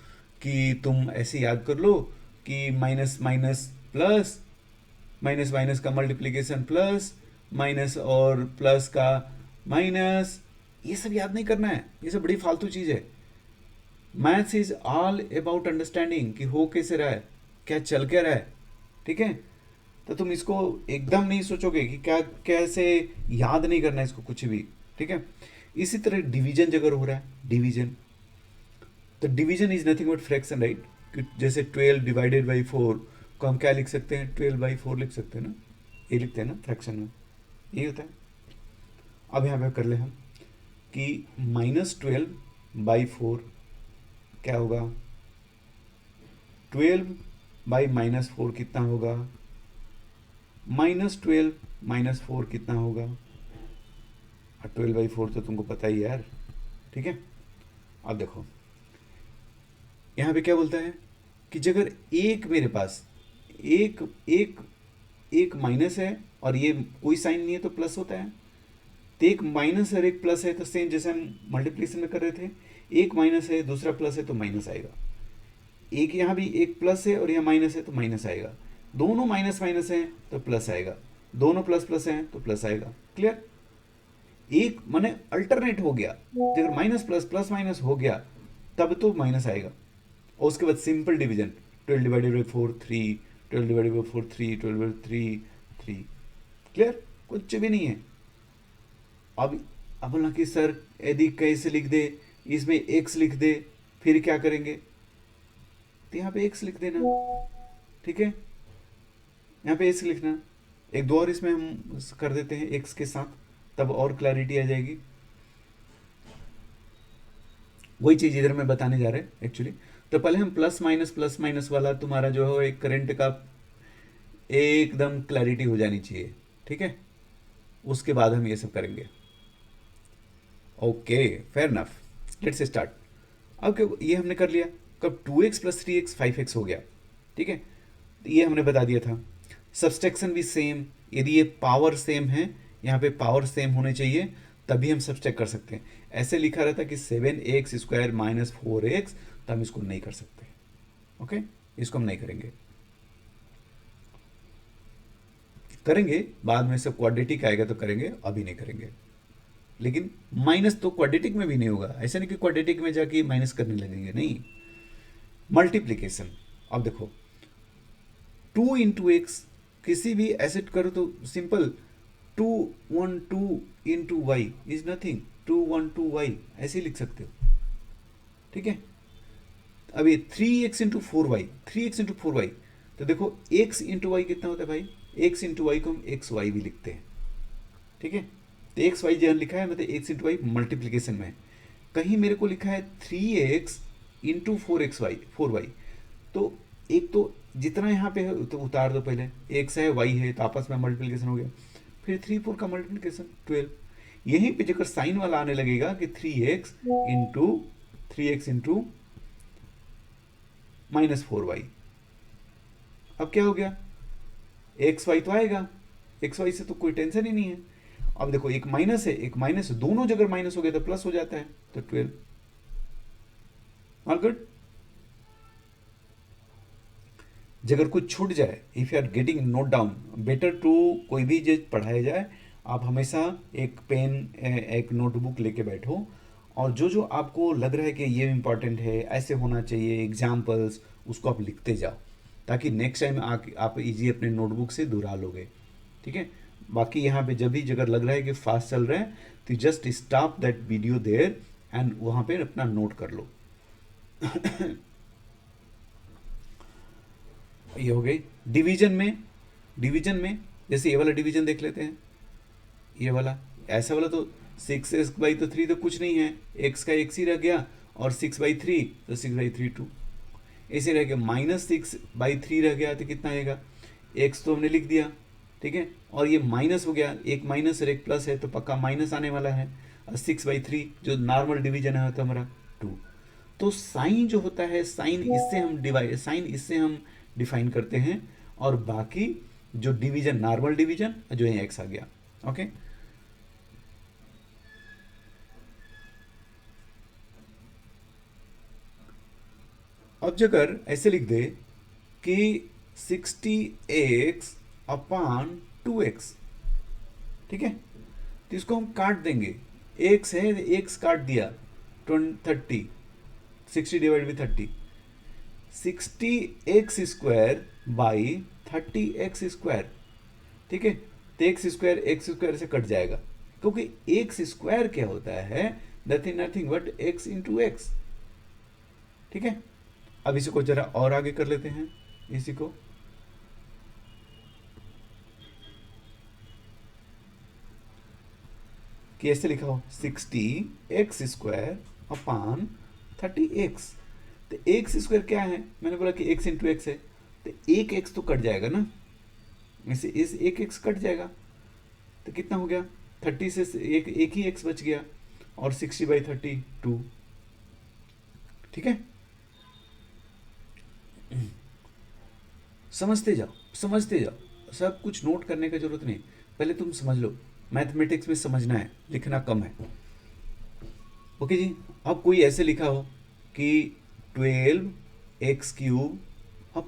कि तुम ऐसे याद कर लो कि minus minus plus, minus minus का मल्टीप्लिकेशन प्लस, माइनस और प्लस का माइनस, ये सब याद नहीं करना है, ये सब बड़ी फालतू चीज़ है। Maths is all about understanding कि हो कैसे रहा है, क्या चल क्या रहा है, ठीक है। तो तुम इसको एकदम नहीं सोचोगे कि क्या कैसे, याद नहीं करना है इसको कुछ भी, ठीक है। इसी तरह डिवीजन अगर हो रहा है, डिवीजन, तो division is nothing but fraction, right. जैसे 12 डिवाइडेड बाई 4 को हम क्या लिख सकते हैं, 12/4 लिख सकते हैं ना, ये लिखते हैं ना फ्रैक्शन में, यही होता है। अब यहाँ पे कर ले हम कि -12/4 क्या होगा, 12/-4 कितना होगा, -12 - 4 कितना होगा, और 12/4 तो तुमको पता ही है यार, ठीक है। अब देखो यहाँ पे क्या बोलता है कि अगर एक मेरे पास एक एक एक माइनस है और ये कोई साइन नहीं है तो प्लस होता है, तो एक माइनस और एक प्लस है तो सेम जैसे हम मल्टीप्लिकेशन में कर रहे थे, एक माइनस है दूसरा प्लस है तो माइनस आएगा, एक यहाँ भी एक प्लस है और यहाँ माइनस है तो माइनस आएगा, दोनों माइनस माइनस हैं तो प्लस आएगा, दोनों प्लस प्लस हैं तो प्लस आएगा। क्लियर, एक माने अल्टरनेट हो गया, अगर माइनस प्लस प्लस माइनस हो गया तब तो माइनस आएगा। और उसके बाद सिंपल डिवीजन, 12/4 3, 12/4 3, 12/3 3। क्लियर, कुछ भी नहीं है। अब बोला कि सर यदि कैसे लिख दे, इसमें एक्स लिख दे, फिर क्या करेंगे, तो यहाँ पे एक्स लिख देना, ठीक है, यहाँ पे एक्स लिखना, एक दो और इसमें हम कर देते हैं एक्स के साथ, तब और क्लैरिटी आ जाएगी। वही चीज इधर में बताने जा रहे हैं एक्चुअली। तो पहले हम प्लस माइनस वाला तुम्हारा जो है एक करंट का एकदम क्लैरिटी हो जानी चाहिए, ठीक है, उसके बाद हम ये सब करेंगे। Okay, fair enough, let's start. अब क्या ये हमने कर लिया, कब 2x + 3x 5x हो गया, ठीक है, तो ये हमने बता दिया था। सब्सट्रैक्शन भी सेम, यदि ये पावर सेम है, यहाँ पे पावर सेम होने चाहिए तभी हम सब्सट्रैक्ट कर सकते हैं। ऐसे लिखा रहता कि 7x² - 4x, तो हम इसको नहीं कर सकते, ओके, इसको हम नहीं करेंगे, करेंगे बाद में, सब क्वाड्रेटिक आएगा तो करेंगे, अभी नहीं करेंगे। लेकिन माइनस तो क्वाड्रेटिक में भी नहीं होगा, ऐसा नहीं कि क्वाड्रेटिक में जाके माइनस करने लगेंगे, नहीं। मल्टीप्लिकेशन, अब देखो 2 × x किसी भी एसेट करो तो simple 212 × y is nothing, 212y ऐसे लिख सकते हो, ठीक है। अब ये 3x × 4y, 3x × 4y, तो देखो x × y कितना होता है भाई, x × y को हम xy भी लिखते हैं, ठीक है। तो एक्स वाई जहाँ लिखा है मतलब x × y मल्टीप्लिकेशन में, कहीं मेरे को लिखा है 3x × 4y, तो एक तो जितना यहाँ पे है तो उतार दो, पहले x है y है तो आपस में मल्टीप्लिकेशन हो गया, फिर 3 4 का मल्टीप्लिकेशन 12, यहीं पे जब साइन वाला आने लगेगा कि 3x × -4y, अब क्या हो गया, एक्स वाई तो आएगा, एक्स वाई से तो कोई टेंशन ही नहीं है। अब देखो एक माइनस है, एक माइनस है, दोनों जगह माइनस हो गया तो प्लस हो जाता है, तो 12, ऑल गुड। अगर कुछ छूट जाए, if you are getting note down, better to कोई भी चीज पढ़ाया जाए, आप हमेशा एक पेन एक नोटबुक लेके बैठो, और जो जो आपको लग रहा है कि ये इंपॉर्टेंट है, ऐसे होना चाहिए, एग्जाम्पल्स, उसको आप लिखते जाओ, ताकि नेक्स्ट टाइम आप इजी अपने नोटबुक से दोहरा लोगे, ठीक है। बाकी यहाँ पे जब भी जगह लग रहा है कि फास्ट चल रहा है तो just stop that video there and वहाँ पे अपना नोट कर लो। ये हो गई डिवीजन में जैसे ये वाला डिवीजन देख लेते हैं, ये वाला ऐसा वाला तो 6x/3 तो कुछ नहीं है, x का x ही रह गया और 6/3 तो 6/3 2। ऐसे रह गया -6/3 रह गया तो कितना आएगा, एक्स तो हमने लिख दिया, ठीक है, और ये माइनस हो गया, एक माइनस और एक प्लस है तो पक्का माइनस आने वाला है। और 6/3 जो नॉर्मल डिवीजन है तो हमारा 2। तो साइन जो होता है, साइन इससे हम डिफाइन करते हैं, और बाकी जो डिवीजन, नॉर्मल डिवीजन जो है एक्स आ गया। ओके, अब अगर ऐसे लिख दे कि 60x/2x, ठीक है, तो इसको हम काट देंगे। एक्स है, एक्स काट दिया 30, 60/30, 60x² बाई 30x², ठीक है, तो x² से कट जाएगा, क्योंकि x² क्या होता है, नथिंग बट x×x, ठीक है। अब इसी को जरा और आगे कर लेते हैं, इसी को कि ऐसे लिखा हो 60x²/30x। तो x² क्या है, मैंने बोला कि x×x है, तो एक x तो कट जाएगा ना, इसे इस एक x कट जाएगा, तो कितना हो गया, 30 से एक ही x बच गया, और 60/30 2, ठीक है। समझते जाओ, समझते जाओ, सब कुछ नोट करने की जरूरत नहीं, पहले तुम समझ लो। मैथमेटिक्स में समझना है, लिखना कम है। ओके जी। अब कोई ऐसे लिखा हो कि 12x³ तो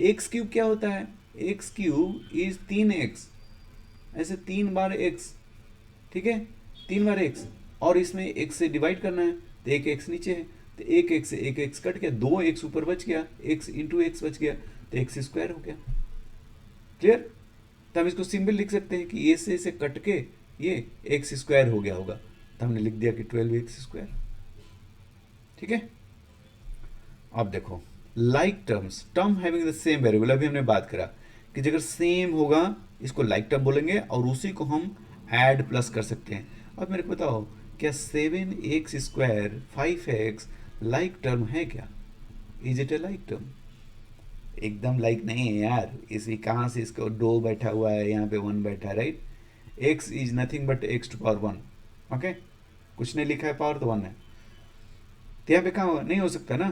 x³ क्या होता है, x³ इज 3x, ऐसे 3 बार x, ठीक है, 3 बार x, और इसमें x से डिवाइड करना है, तो एक x नीचे है, तो एक x से एक x कट गया, 2x ऊपर बच गया, x×x बच गया, तो x² हो गया। क्लियर। तो हम इसको सिंपल लिख सकते हैं कि ए से इसे कट के ये x² हो गया होगा, तो हमने लिख दिया कि 12x², ठीक है। अब देखो like term having the same variable, अभी हमने बात करा कि अगर सेम होगा इसको लाइक टर्म बोलेंगे, और उसी को हम ऐड प्लस कर सकते हैं। अब मेरे को बताओ, क्या 7x² 5x लाइक टर्म है क्या, is it A like term? एकदम लाइक नहीं है यार, इसी कहाँ से इसको 2 बैठा हुआ है, यहाँ पे 1 बैठा है, right. x is nothing but x⁴1, okay, कुछ नहीं लिखा है, पावर तो 1 है, तो यहाँ पे कहाँ नहीं हो सकता ना,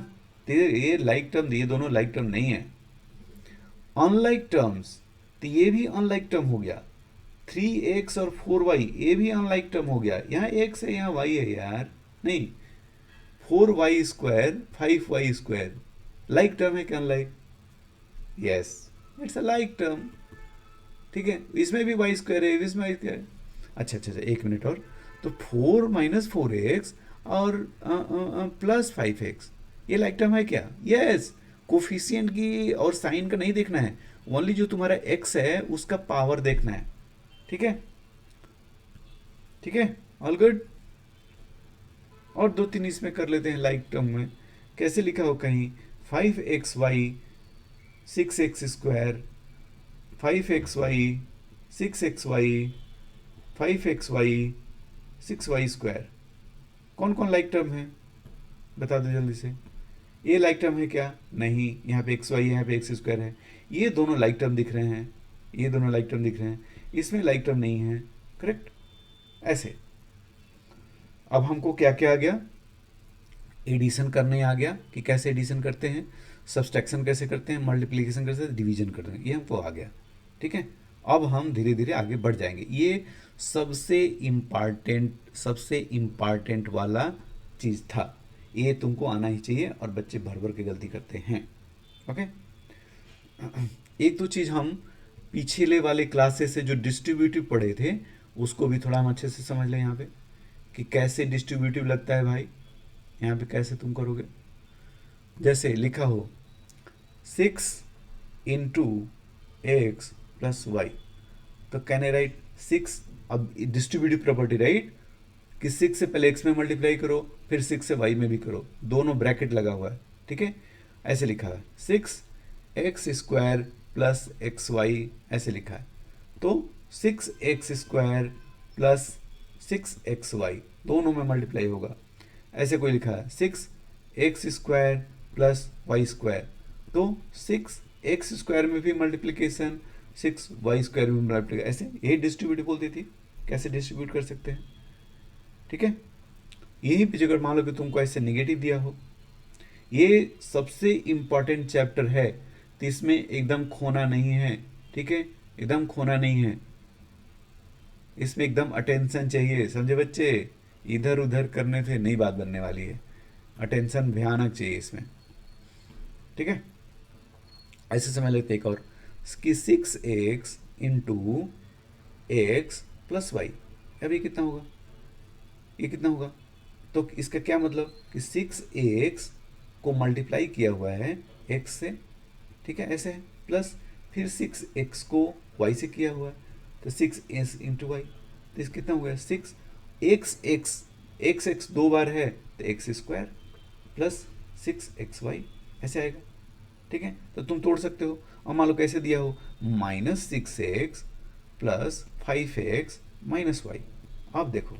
तो ये लाइक टर्म, ये दोनों लाइक टर्म नहीं है। अनलाइक टर्म्स, तो ये भी अनलाइक टर्म हो गया, 3x और 4y ये भी अनलाइक टर्म हो गया, यहाँ x है यहाँ y है यार, नहीं, 4y² 5y² लाइक टर्म है क्या unlike? Yes, it's a like term, ठीक है, इसमें भी y² है, इसमें y² है। अच्छा अच्छा अच्छा, एक मिनट और, तो 4 - 4x और +5x ये लाइक टर्म है क्या? यस। कोफिशिएंट की और साइन का नहीं देखना है, ओनली जो तुम्हारा x है उसका पावर देखना है, ठीक है, ठीक है, ऑल गुड। और 2-3 इसमें कर लेते हैं लाइक टर्म में, कैसे लिखा हो कहीं, 5xy 6x², 5xy 6xy 5xy 6y², कौन कौन लाइक टर्म है बता दो जल्दी से। ये लाइक टर्म है क्या? नहीं, यहाँ पे xy है, यहाँ पे x² है, ये दोनों लाइक टर्म दिख रहे हैं, ये दोनों लाइक टर्म दिख रहे हैं, इसमें लाइक टर्म नहीं है, करेक्ट। ऐसे अब हमको क्या क्या आ गया, एडिशन करने आ गया कि कैसे एडिशन करते हैं, सब्सट्रैक्शन कैसे करते हैं, मल्टीप्लिकेशन कैसे, डिवीजन करते हैं, ये हमको आ गया, ठीक है। अब हम धीरे धीरे आगे बढ़ जाएंगे। ये सबसे इम्पॉर्टेंट वाला चीज़ था, ये तुमको आना ही चाहिए, और बच्चे भर भर के गलती करते हैं। ओके, एक तो चीज़ हम पिछले वाले क्लासेस से जो डिस्ट्रीब्यूटिव पढ़े थे उसको भी थोड़ा हम अच्छे से समझ लें यहाँ पे, कि कैसे डिस्ट्रीब्यूटिव लगता है भाई, यहाँ पे कैसे तुम करोगे। जैसे लिखा हो 6x+y, तो कैन आई राइट 6, अब डिस्ट्रीब्यूटिव प्रॉपर्टी राइट, कि 6 से पहले x में मल्टीप्लाई करो, फिर 6 से y में भी करो, दोनों ब्रैकेट लगा हुआ है, ठीक है। ऐसे लिखा है 6x² + xy, ऐसे लिखा है, तो 6x² + 6xy दोनों में मल्टीप्लाई होगा। ऐसे कोई लिखा है 6x² प्लस y², तो 6x² में भी मल्टीप्लिकेशन, 6y² में मल्टीप्लिकेशन, ऐसे यही डिस्ट्रीब्यूट बोलती थी, कैसे डिस्ट्रीब्यूट कर सकते हैं। ठीक है, यहीं पे अगर मान लो कि तुमको ऐसे नेगेटिव दिया हो, ये सबसे इम्पॉर्टेंट चैप्टर है, तो इसमें एकदम खोना नहीं है। ठीक है, एकदम खोना नहीं है, इसमें एकदम अटेंशन चाहिए, समझे बच्चे, इधर उधर करने से नहीं बात बनने वाली है, अटेंशन भयानक चाहिए इसमें। ठीक है, ऐसे समय लेते एक और कि 6x into x plus Y, अब ये कितना होगा, ये कितना होगा, तो इसका क्या मतलब कि 6x को मल्टीप्लाई किया हुआ है x से, ठीक है, ऐसे है, प्लस फिर 6x को y से किया हुआ है, तो 6s इंटू वाई, तो इस कितना हो गया 6x दो बार है तो x² प्लस 6xy, ऐसे आएगा। ठीक है, तो तुम तोड़ सकते हो, और मान लो कैसे दिया हो, -6x plus 5x minus Y. आप देखो,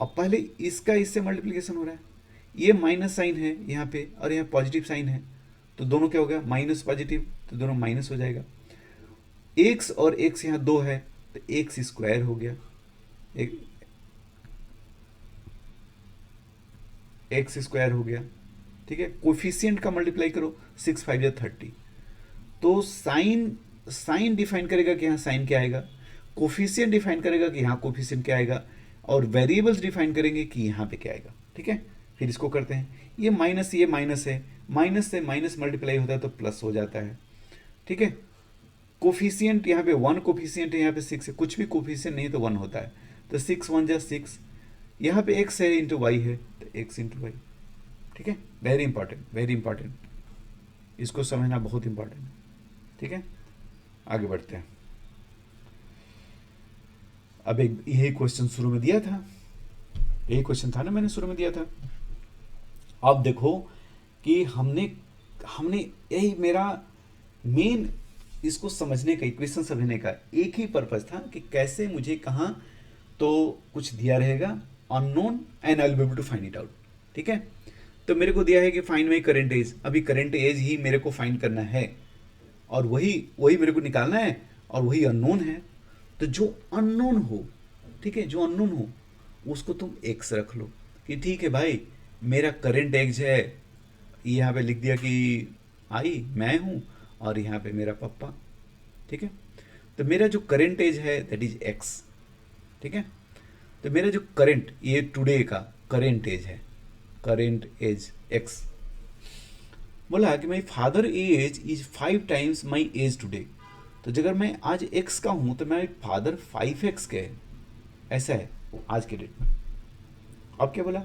अब पहले इसका इससे मल्टीप्लिकेशन हो रहा है, ये माइनस साइन है यहाँ पे और यहाँ पॉजिटिव साइन है, तो दोनों क्या हो गया, माइनस पॉजिटिव, तो दोनों माइनस हो जाएगा। x और x यहाँ 2 है तो x² हो गया, x² हो गया। ठीक है, कोफिशिएंट का मल्टीप्लाई करो, 6 5 या 30, तो साइन डिफाइन करेगा कि यहाँ साइन क्या आएगा, कोफिशिएंट डिफाइन करेगा कि यहाँ कोफिशिएंट क्या आएगा, और वेरिएबल्स डिफाइन करेंगे कि यहाँ पे क्या आएगा। ठीक है, फिर इसको करते हैं, ये माइनस है, माइनस से माइनस मल्टीप्लाई होता है तो प्लस हो जाता है। ठीक है, कोफिशिएंट यहाँ पे 1 कोफिशिएंट है, यहाँ पे 6 है, कुछ भी कोफिशिएंट नहीं तो 1 होता है, तो 6 1 जा 6, यहाँ पे x है इंटू वाई है तो x इंटू वाई। ठीक है, वेरी इंपॉर्टेंट, इसको समझना बहुत इंपॉर्टेंट है। ठीक है, आगे बढ़ते हैं। अब एक यही क्वेश्चन शुरू में दिया था, यही क्वेश्चन था ना, मैंने शुरू में दिया था। अब देखो कि हमने यही मेरा मेन इसको समझने का, इक्वेशन समझने का एक ही पर्पस था कि कैसे मुझे कहाँ तो कुछ दिया रहेगा unknown and I will be able to find it out. ठीक है, तो मेरे को दिया है कि फाइंड माई करेंट एज, अभी करेंट एज ही मेरे को फाइंड करना है और वही मेरे को निकालना है, और वही अननोन है। तो जो अननोन हो, ठीक है, जो अननोन हो उसको तुम एक्स रख लो कि ठीक है भाई, मेरा करेंट एज है, यहाँ पे लिख दिया कि आई मैं हूँ और यहाँ पे मेरा पापा। ठीक है, तो मेरा जो करेंट एज है दैट इज एक्स। ठीक है, तो मेरा जो करंट, ये टुडे का करेंट एज है, करेंट एज एक्स। बोला कि my father age is 5 times my age today, तो अगर मैं आज एक्स का हूं तो मेरा फादर 5x के है, ऐसा है आज के डेट में। अब क्या बोला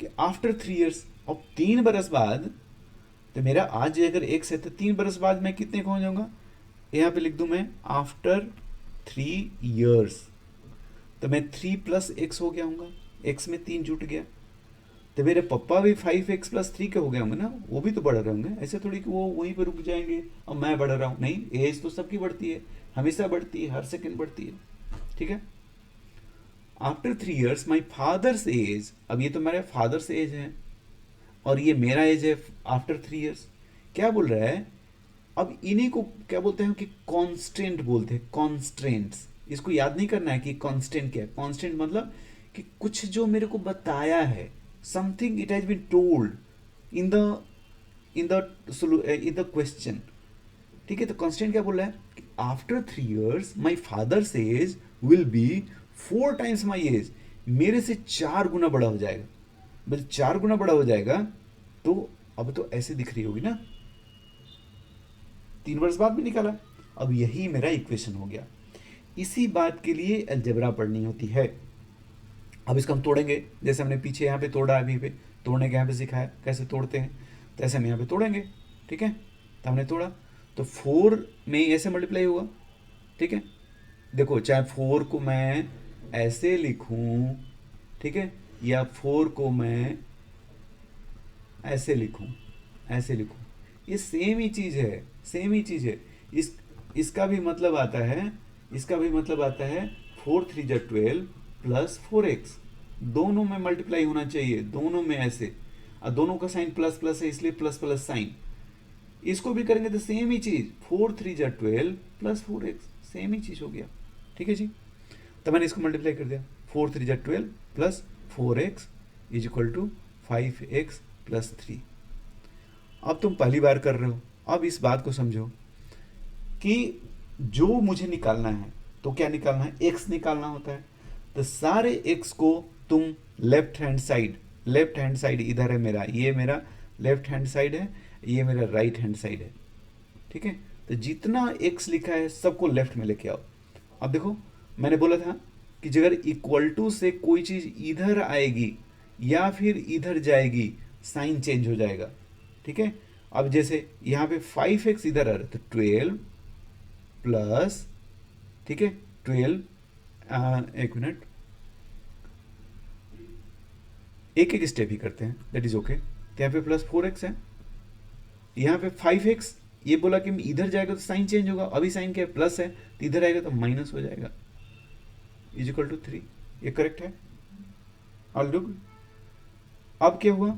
कि आफ्टर 3 ईयर्स, अब 3 बरस बाद, तो मेरा आज अगर x है तो 3 बरस बाद मैं कितने को हो जाऊंगा, यहाँ पे लिख दूं मैं आफ्टर 3 ईयर्स, तो मैं 3 प्लस x हो गया हूँगा, x में 3 जुट गया, तो मेरे पापा भी 5x प्लस 3 के हो गए होंगे ना, वो भी तो बढ़ रहे होंगे, ऐसे थोड़ी कि वो वहीं पर रुक जाएंगे और मैं बढ़ रहा हूँ, नहीं, एज तो सबकी बढ़ती है, हमेशा बढ़ती है, हर सेकंड बढ़ती है। ठीक है, after 3 years my father's as, अब ये तो मेरे फादर्स एज है और ये मेरा एज है आफ्टर 3 ईयर्स। क्या बोल रहा है, अब इन्हीं को क्या बोलते हैं कि कांस्टेंट बोलते हैं, कॉन्स्टेंट्स। इसको याद नहीं करना है कि कांस्टेंट क्या है, कांस्टेंट मतलब कि कुछ जो मेरे को बताया है, something it has been told in the question. ठीक है, तो कांस्टेंट क्या बोल रहा है कि after 3 years my father's age will be 4 times my age, मेरे से 4 गुना बड़ा हो जाएगा। बस 4 गुना बड़ा हो जाएगा तो अब तो ऐसे दिख रही होगी ना, 3 वर्ष बाद भी निकाला, अब यही मेरा इक्वेशन हो गया। इसी बात के लिए अलजेब्रा पढ़नी होती है। अब इसको हम तोड़ेंगे, जैसे हमने पीछे यहाँ पे तोड़ा, अभी पे तोड़ने के यहाँ पे सिखाया कैसे तोड़ते हैं, तो ऐसे हम यहाँ पे तोड़ेंगे। ठीक है, तो हमने तोड़ा तो 4 में ऐसे मल्टीप्लाई होगा। ठीक है, देखो चाहे 4 को मैं ऐसे लिखूं, ठीक है, या 4 को मैं ऐसे लिखूं, ये सेम ही चीज़ है, इसका भी मतलब आता है 4 3 जा 12 प्लस 4x। दोनों में मल्टीप्लाई होना चाहिए, दोनों में ऐसे, और दोनों का साइन प्लस प्लस है इसलिए प्लस प्लस साइन। इसको भी करेंगे तो सेम ही चीज, 4 3 = 12 प्लस 4x, सेम ही चीज हो गया। ठीक है जी, तो मैंने इसको मल्टीप्लाई कर दिया, 4 3 = 12 plus 4x is equal to 5x plus 3। अब तुम पहली बार कर रहे हो, अब इस बात को समझो कि जो मुझे निकालना है तो क्या निकालना है, x निकालना होता है। तो सारे x को तुम लेफ्ट हैंड साइड इधर है मेरा, ये मेरा लेफ्ट हैंड साइड है, ये मेरा राइट हैंड साइड है। ठीक है, तो जितना x लिखा है सबको लेफ्ट में लेके आओ। अब देखो मैंने बोला था कि अगर इक्वल टू से कोई चीज इधर आएगी या फिर इधर जाएगी, साइन चेंज हो जाएगा। ठीक है, अब जैसे यहाँ पे 5x इधर आ रहा है तो 12 प्लस, ठीक है 12, एक मिनट, एक एक स्टेप ही करते हैं, दैट इज ओके। तो यहाँ पे प्लस 4x है, यहाँ पे 5x, ये बोला कि इधर जाएगा तो साइन चेंज होगा, अभी साइन क्या है प्लस है, तो इधर आएगा तो माइनस हो जाएगा, इज इक्वल टू 3। ये करेक्ट है, ऑल गुड। अब क्या हुआ,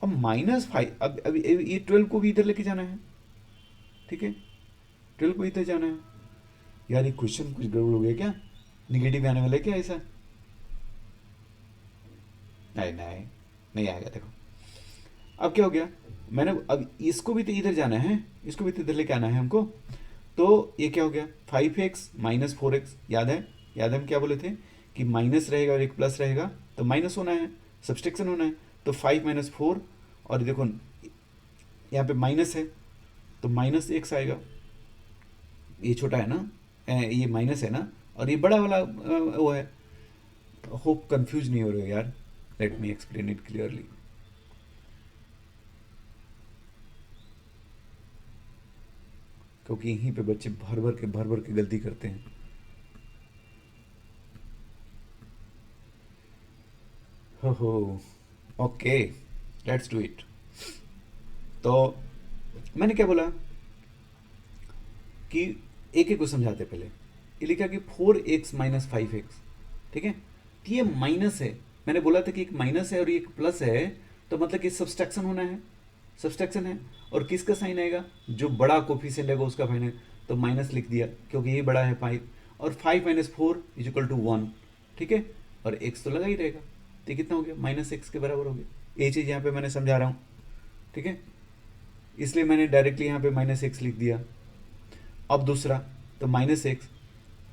अब -5, अब ये 12 को भी इधर लेके जाना है। ठीक है, 12 को इधर जाना है। यार ये क्वेश्चन कुछ गड़बड़ हो गया क्या, निगेटिव आने वाला है क्या ऐसा? नहीं नहीं नहीं आएगा। देखो अब क्या हो गया, मैंने अब इसको भी तो इधर जाना है, इसको भी तो इधर लेके आना है हमको। तो ये क्या हो गया, 5x माइनस 4x, याद है हम क्या बोले थे कि माइनस रहेगा और एक प्लस रहेगा तो माइनस होना है, सब्सट्रैक्शन होना है। तो 5 - 4, और देखो यहाँ पे माइनस है तो माइनस x आएगा, ये छोटा है ना, ये माइनस है ना, और ये बड़ा वाला वो है। होप कंफ्यूज नहीं हो रहे हो यार, let me explain it clearly. क्योंकि यहीं पे बच्चे भर भर के गलती करते हैं। हो ओके, लेट्स डू इट। तो मैंने क्या बोला कि एक एक को समझाते पहले। ये लिखा कि 4x माइनस 5x, ठीक है, तो ये माइनस है, मैंने बोला था कि एक माइनस है और एक प्लस है, तो मतलब कि सब्सट्रैक्शन होना है, सब्सट्रैक्शन है। और किसका साइन आएगा, जो बड़ा कोफिशिएंट है उसका साइन है, तो माइनस लिख दिया क्योंकि ये बड़ा है 5, और 5 - 4 इज इक्वल टू 1। ठीक है, और x तो लगा ही रहेगा, तो कितना हो गया, -x के बराबर हो गया। ये चीज़ यहाँ पे मैंने समझा रहा हूँ। ठीक है, इसलिए मैंने डायरेक्टली यहाँ पे -x लिख दिया। अब दूसरा, तो -x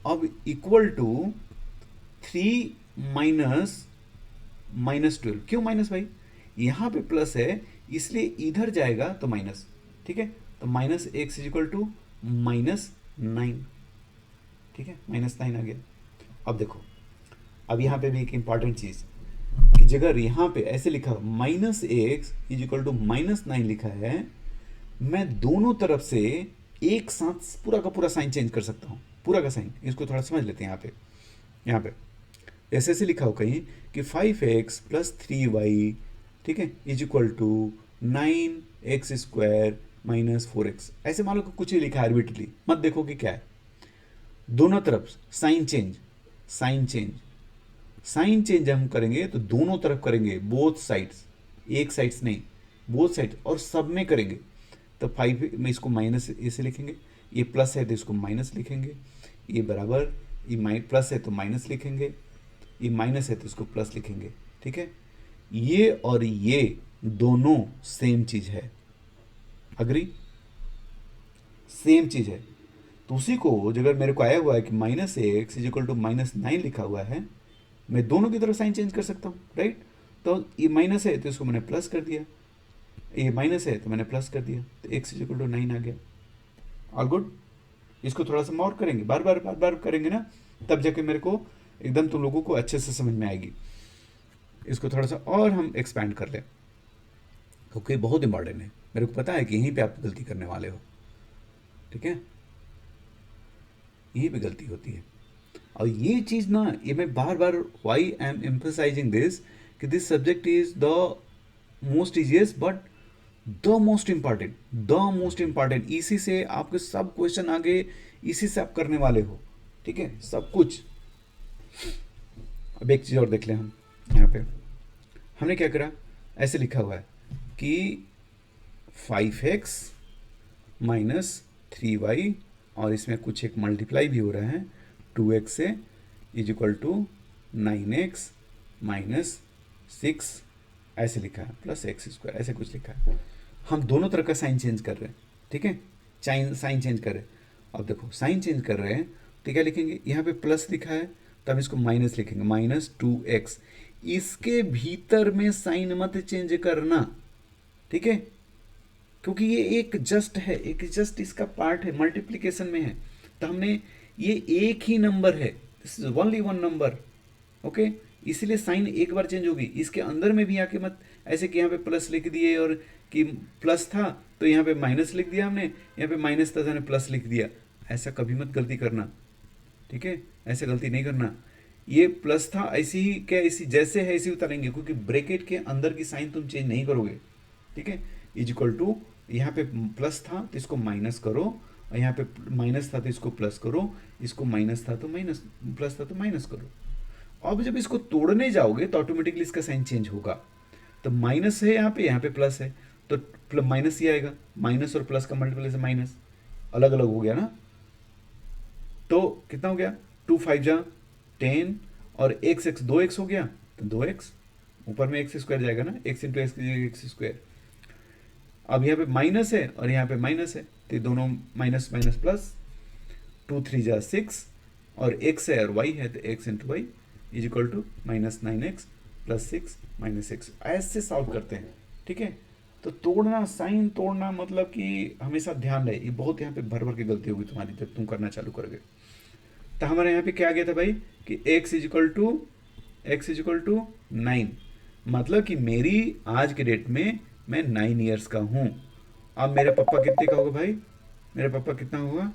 अब इक्वल टू 3 माइनस 12। क्यों माइनस भाई, यहाँ पे प्लस है इसलिए इधर जाएगा तो माइनस। ठीक है, तो -x इज इक्वल टू -9। ठीक है, -9 आ गया। अब देखो, अब यहाँ पे भी एक इंपॉर्टेंट चीज़ कि अगर यहाँ पे ऐसे लिखा -x इज इक्वल टू -9 लिखा है, मैं दोनों तरफ से एक साथ पूरा का पूरा साइन चेंज कर सकता हूँ, पूरा का साइन। इसको थोड़ा समझ लेते हैं। यहाँ पे ऐसे लिखा हो कहीं कि 5x प्लस 3y, ठीक है, is equal to 9x² minus 4x, ऐसे मान लो कि कुछ ही लिखा है आर्बिट्रली, मत देखो कि क्या है। दोनों तरफ साइन चेंज, साइन चेंज हम करेंगे तो दोनों तरफ करेंगे, बोथ साइड्स, एक साइड्स नहीं, बोथ साइड, और सब में करेंगे। तो 5 में इसको माइनस ऐसे लिखेंगे, ये प्लस है तो इसको माइनस लिखेंगे, ये बराबर, ये प्लस है तो माइनस लिखेंगे, ये माइनस है तो इसको प्लस लिखेंगे। ठीक है, ये और ये दोनों सेम चीज है, अग्री, सेम चीज है। तो उसी को अगर मेरे को आया हुआ है कि -x इज इक्वल टू -9 लिखा हुआ है, मैं दोनों की तरफ साइन चेंज कर सकता हूँ, राइट। तो ये माइनस है तो इसको मैंने प्लस कर दिया, ये माइनस है तो मैंने प्लस कर दिया, तो x इज इक्वल टू 9 आ गया। All good. इसको थोड़ा सा और करेंगे, बार बार करेंगे ना, तब जाके मेरे को एकदम तुम लोगों को अच्छे से समझ में आएगी। इसको थोड़ा सा और हम एक्सपैंड कर लें, क्योंकि बहुत इंपॉर्टेंट है, मेरे को पता है कि यहीं पे आप गलती करने वाले हो। ठीक है, यहीं पे गलती होती है। और ये चीज़ ना, ये मैं बार why I am emphasising this, कि this subject is the most easiest but the most important. इसी से आपके सब क्वेश्चन आगे, इसी से आप करने वाले हो। ठीक है, सब कुछ। अब एक चीज़ और देख लें हम, यहाँ पे हमने क्या करा, ऐसे लिखा हुआ है कि 5x माइनस 3y, और इसमें कुछ एक मल्टीप्लाई भी हो रहा है 2x से, is equal to 9x minus 6, ऐसे लिखा है, प्लस एक्स स्क्वायर, ऐसे कुछ लिखा है। हम दोनों तरह का साइन चेंज कर रहे हैं, ठीक है, साइन चेंज कर रहे हैं। अब देखो साइन चेंज कर रहे हैं तो क्या लिखेंगे, यहाँ पे प्लस लिखा है तो हम इसको माइनस लिखेंगे, माइनस 2x। इसके भीतर में साइन मत चेंज करना, ठीक है, क्योंकि ये एक जस्ट है, एक जस्ट इसका पार्ट है, मल्टीप्लिकेशन में है, तो हमने ये एक ही नंबर है, this is only one number, okay, इसलिए साइन एक बार चेंज होगी। इसके अंदर में भी आके मत ऐसे कि यहाँ पे प्लस लिख दिए, और कि प्लस था तो यहाँ पे माइनस लिख दिया हमने, यहाँ पे माइनस था तो हमने प्लस लिख दिया, ऐसा कभी मत गलती करना, ठीक है, ऐसे गलती नहीं करना। ये प्लस था ऐसी ही क्या, इसी जैसे है ऐसे उतारेंगे, क्योंकि ब्रैकेट के अंदर की साइन तुम चेंज नहीं करोगे, ठीक है। इज इक्वल टू, यहाँ पे प्लस था तो इसको माइनस करो, और यहाँ पे माइनस था तो इसको प्लस करो, इसको माइनस था तो माइनस, प्लस था तो माइनस करो। अब जब इसको तोड़ने जाओगे तो ऑटोमेटिकली इसका साइन चेंज होगा। तो माइनस है यहाँ पे प्लस है, तो माइनस ही आएगा, माइनस और प्लस का मल्टीप्लिकेशन माइनस, अलग अलग हो गया ना, तो कितना हो गया, 2 5 जा 10, और एक्स एक्स 2x हो गया तो 2x, ऊपर में एक्स स्क्वायर जाएगा ना, x into x x square. अब यहाँ पे माइनस है और यहाँ पे माइनस है, तो ये दोनों माइनस माइनस प्लस, 2 3 जा 6, और x है और y है तो x into y is equal to minus 9x plus 6 minus 6, ऐसे सॉल्व करते हैं, ठीक है। तो तोड़ना, साइन तोड़ना मतलब कि हमेशा ध्यान रहे, ये बहुत यहाँ पे भर भर की गलती होगी तुम्हारी जब तुम करना चालू करोगे। तो हमारे यहाँ पे क्या आ गया था भाई कि x इज इक्वल टू 9, मतलब कि मेरी आज के डेट में मैं 9 ईयर्स का हूँ। अब मेरे पापा कितने का होगा भाई, मेरे पापा कितना होगा,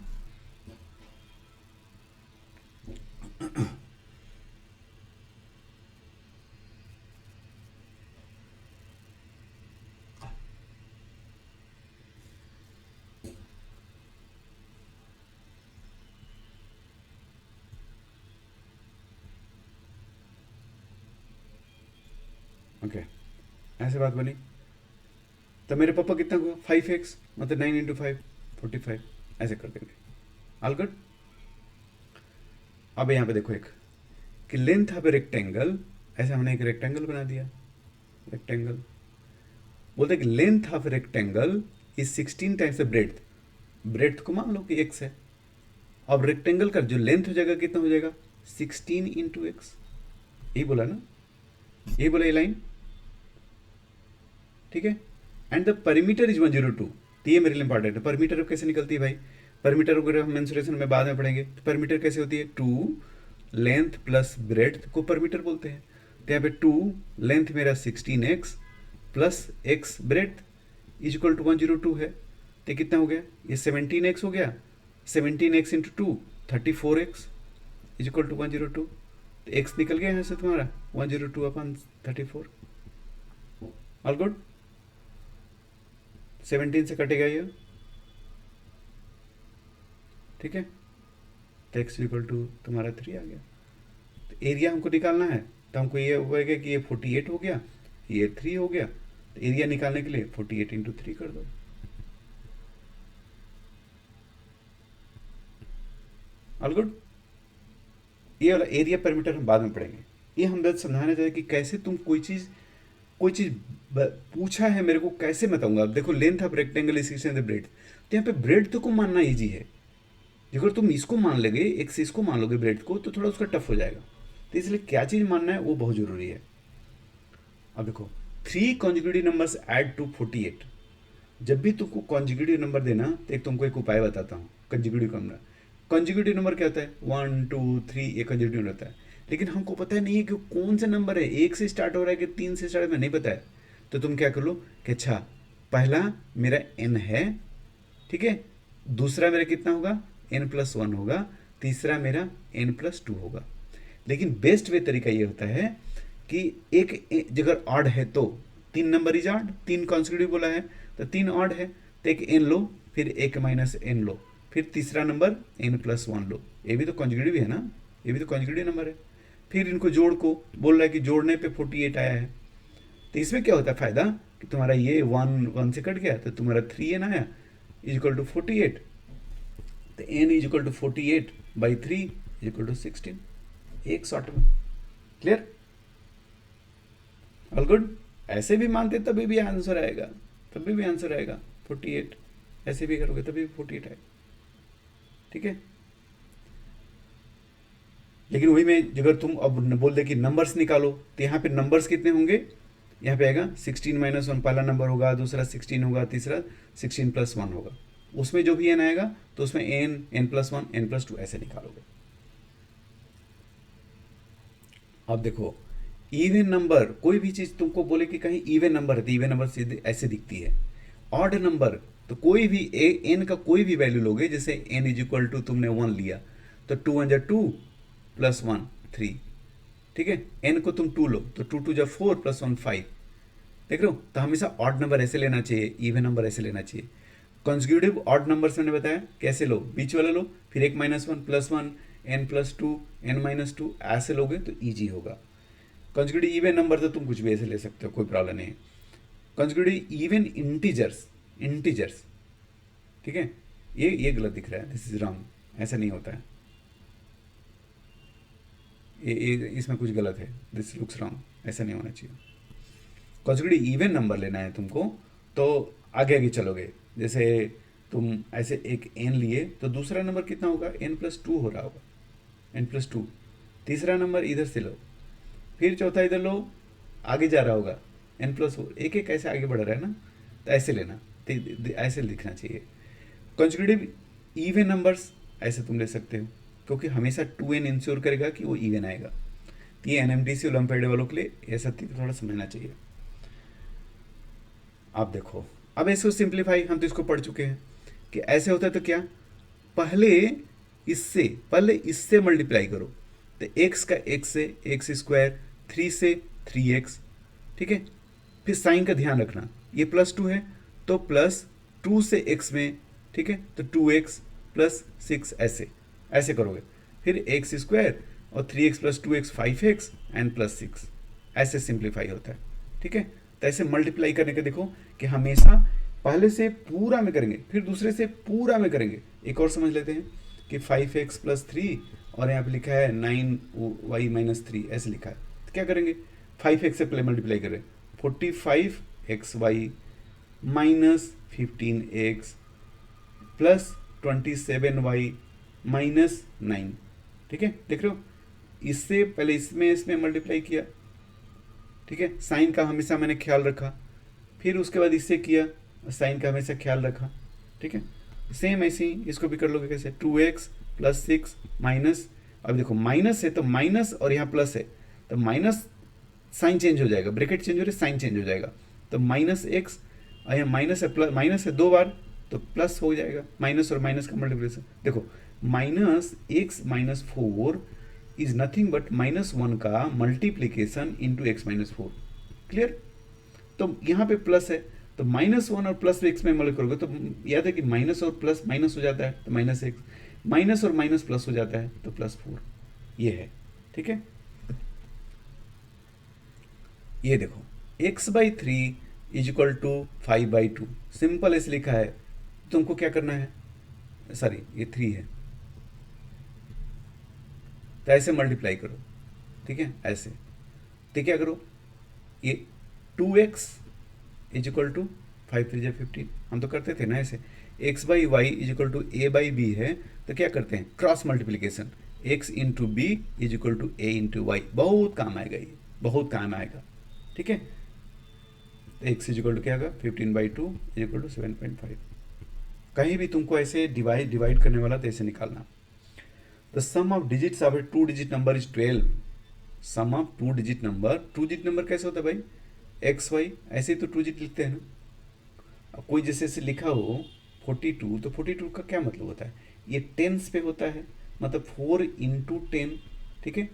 ओके ऐसे बात बनी। तो मेरे पापा कितना हुआ 5x, मतलब 9 इंटू 5 45, ऐसे कर देंगे, ऑल गुड। अब यहाँ पे देखो एक कि लेंथ ऑफ ए रेक्टेंगल, ऐसे हमने एक रेक्टेंगल बना दिया, रेक्टेंगल बोलते हैं कि length of rectangle is 16 times the breadth, breadth को मान लो कि x है। अब रेक्टेंगल का जो लेंथ हो जाएगा कितना हो जाएगा 16 इंटू एक्स, यही बोला ना, यही बोला ये लाइन, ठीक है। एंड द परिमीटर इज 102, तो ये मेरे लिए इंपॉर्टेंट है। परिमीटर कैसे निकलती है भाई, परिमीटर वगैरह हम मेंसुरेशन में बाद में पढ़ेंगे। तो परिमीटर कैसे होती है, 2 लेंथ प्लस ब्रेड्थ को परिमीटर बोलते हैं। तो यहाँ पे 2 लेंथ मेरा 16x plus x breadth is equal to 102 है, तो कितना हो गया, ये 17x हो गया, 17x into 2 34x is equal to 102, तो x निकल गया यहाँ से तुम्हारा 102 अपन 34, ऑल गुड। 17 से कटेगा ये, ठीक है, तो x इक्वल टू तुम्हारा 3 आ गया। तो एरिया हमको निकालना है, तो हमको ये होगा कि ये 48 हो गया, ये 3 हो गया, तो एरिया निकालने के लिए 48 इंटू 3 कर दो, ऑल गुड। ये वाला एरिया पैरामीटर हम बाद में पढ़ेंगे। ये हम बस समझाना चाहते कि कैसे तुम कोई चीज़ पूछा है मेरे को कैसे बताऊंगा। अब देखो length of rectangle is 16 bread, तो यहाँ पे ब्रेड तो को मानना इजी है, अगर तुम इसको मान लोगे, एक से इसको मान लोगे ब्रेड को, तो थोड़ा उसका टफ हो जाएगा, तो इसलिए क्या चीज़ मानना है वो बहुत ज़रूरी है। अब देखो 3 कॉन्जिक्यूटिव नंबर्स ऐड टू 48, जब भी तुमको कॉन्जिक्यूटिव नंबर देना तो एक तुमको एक उपाय बताता हूँ। कॉन्जिक्यूटिव नंबर, कॉन्जिक्यूटिव नंबर क्या होता है, 1 2 3 एक कॉन्जिक्यूटिव नंबर होता है, लेकिन हमको पता नहीं है कि कौन सा नंबर है, 1 से स्टार्ट हो रहा है कि 3 से स्टार्ट, में नहीं पता है। तो तुम क्या कर लो कि अच्छा पहला मेरा n है, ठीक है, दूसरा मेरा कितना होगा n+1 होगा, तीसरा मेरा n+2 होगा। लेकिन बेस्ट वे तरीका ये होता है कि एक अगर ऑड है तो 3 नंबर इज ऑड, 3 कॉन्सिक्यूटिव बोला है तो 3 ऑड है, तो एक n लो, फिर एक -n लो, फिर तीसरा नंबर n+1 लो, ये भी तो कॉन्जिक्यूटिव है ना, ये भी तो कॉन्जिक्यूटिव नंबर है। फिर इनको जोड़ को बोल रहा है कि जोड़ने पे 48 आया है। तो इसमें क्या होता है फ़ायदा कि तुम्हारा ये 1 से कट गया तो तुम्हारा 3n आया इज इक्वल टू 48। तो n is equal to 48/3 is equal to 16। एक शॉर्ट में क्लियर, ऑल गुड। ऐसे भी मानते तभी भी आंसर आएगा, 48। ऐसे भी करोगे तभी भी 48 आएगा, ठीक है। लेकिन वही में अगर तुम अब बोल दे कि नंबर्स निकालो तो यहाँ पे नंबर्स कितने होंगे, यहाँ पे आएगा 16 - 1 पहला नंबर होगा, दूसरा 16 होगा, तीसरा 16 + 1 होगा। उसमें जो भी n आएगा तो उसमें n+1 n+2 ऐसे निकालोगे। अब देखो इवन नंबर, कोई भी चीज तुमको बोले कि कहीं इवन नंबर है तो इवन नंबर सीधे ऐसे दिखती है। ऑड नंबर तो कोई भी n का कोई भी वैल्यू लोगे, जैसे n इज इक्वल टू तुमने 1 लिया तो 2 × 2 + 1 3, ठीक है। n को तुम 2 लो तो 2 × 2 = 4 + 1 5, देख रहे हो। तो हमेशा ऑड नंबर ऐसे लेना चाहिए, इवन नंबर ऐसे लेना चाहिए। कंसेक्यूटिव ऑड नंबर्स मैंने बताया कैसे लो, बीच वाला लो, फिर एक -1 + 1 n+2 n-2 ऐसे लोगे तो ईजी होगा। कंसेक्यूटिव इवन नंबर तो तुम कुछ भी ऐसे ले सकते हो, कोई प्रॉब्लम नहीं है। कंसेक्यूटिव इवन इंटीजर्स, ठीक है। ये गलत दिख रहा है, दिस इज रॉन्ग, ऐसा नहीं होता है। ये इसमें कुछ गलत है, दिस लुक्स रॉन्ग, ऐसा नहीं होना चाहिए। कंसेक्यूटिव इवन नंबर लेना है तुमको तो आगे आगे चलोगे। जैसे तुम ऐसे एक n लिए तो दूसरा नंबर कितना होगा, n+2 हो रहा होगा, n+2। तीसरा नंबर इधर से लो, फिर चौथा इधर लो, आगे जा रहा होगा n+4, एक एक ऐसे आगे बढ़ रहा है ना, तो ऐसे लेना, तो ऐसे लिखना चाहिए। कंसेक्यूटिव इवन नंबर्स ऐसे तुम ले सकते हो, क्योंकि हमेशा 2n इंश्योर करेगा कि वो इवन आएगा। तो ये NMDC ओलंपियाड वालों के लिए ऐसा थोड़ा समझना चाहिए। आप देखो अब ऐसे सिंप्लीफाई, हम तो इसको पढ़ चुके हैं कि ऐसे होता है तो क्या, पहले इससे मल्टीप्लाई करो, तो x का x से x², 3 से 3x, ठीक है। फिर साइन का ध्यान रखना, ये +2 है तो +2 से x में, ठीक है, तो 2x + 6 ऐसे करोगे। फिर x² और 3x + 2x 5x एंड +6 ऐसे सिंप्लीफाई होता है, ठीक है। तो ऐसे मल्टीप्लाई करने का देखो कि हमेशा पहले से पूरा में करेंगे फिर दूसरे से पूरा में करेंगे। एक और समझ लेते हैं कि 5x + 3 और यहाँ पे लिखा है 9y - 3 ऐसे लिखा है, तो क्या करेंगे, 5x से पहले मल्टीप्लाई करें, 45xy - 15x + 27y - 9, ठीक है। देख रहे हो, इससे पहले इसमें मल्टीप्लाई किया, ठीक है। साइन का हमेशा मैंने ख्याल रखा, फिर उसके बाद इससे किया, साइन का हमेशा ख्याल रखा, ठीक है। सेम ऐसे ही इसको भी कर लोगे, कैसे, 2x + 6 माइनस, अब देखो माइनस है तो माइनस और यहाँ प्लस है तो माइनस साइन चेंज हो जाएगा, ब्रैकेट चेंज हो रहा है, साइन चेंज हो जाएगा, तो -x और यहाँ माइनस है, प्लस माइनस है 2 बार तो प्लस हो जाएगा, माइनस और माइनस का मल्टीप्लिकेशन। देखो -x - 4 इज नथिंग बट -1 का मल्टीप्लीकेशन इंटू x - 4, क्लियर। तो यहाँ पे प्लस है तो -1 और प्लस x में मल्टीप्लाई करोगे तो याद है कि माइनस और प्लस माइनस हो जाता है तो -x, माइनस और माइनस प्लस हो जाता है तो +4, ये है, ठीक है। ये देखो x/3 = 5/2, सिंपल ऐसे लिखा है। तुमको क्या करना है, सॉरी ये 3 है तो ऐसे मल्टीप्लाई करो, ठीक है, ऐसे। तो क्या करो, ये 2x = 5 × 3 = 15, हम तो करते थे ना ऐसे। x/y = a/b है तो क्या करते हैं, cross multiplication, x × b = a × y, बहुत काम आएगा, ये बहुत काम आएगा, ठीक है। x = क्या होगा, 15/2 = 7.5। कहीं भी तुमको ऐसे डिवाइड करने वाला तो ऐसे निकालना। The sum of digits of a 2 digit number is 12। Sum of 2 digit number, 2 digit number कैसे होता है भाई, XY ऐसे ही तो 2 डिजिट लिखते हैं ना। अब कोई जैसे ऐसे लिखा हो 42 तो 42 का क्या मतलब होता है, ये टेंस पे होता है, मतलब 4 × 10, ठीक है,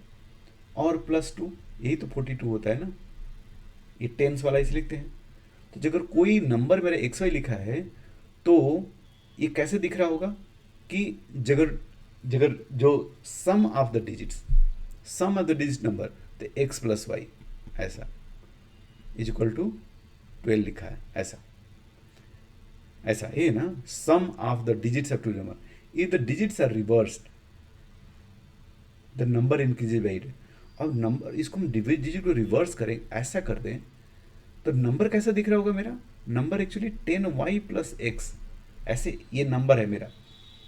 और +2, यही तो 42 होता है ना, ये टेंस वाला इसे लिखते हैं। तो अगर कोई नंबर मेरा XY लिखा है तो ये कैसे दिख रहा होगा कि जगर जगर जो sum of the digits, sum of the digit number, तो एक्स प्लस वाई ऐसा इज इक्वल टू 12 लिखा है, ऐसा ऐसा ये ना, sum of the digits of two number if the digits are reversed the number increases by 8। अब number, इसको हम डिजिट को रिवर्स करें, ऐसा कर दें, तो नंबर कैसा दिख रहा होगा मेरा? Number actually 10y plus x, ऐसे ये नंबर है मेरा,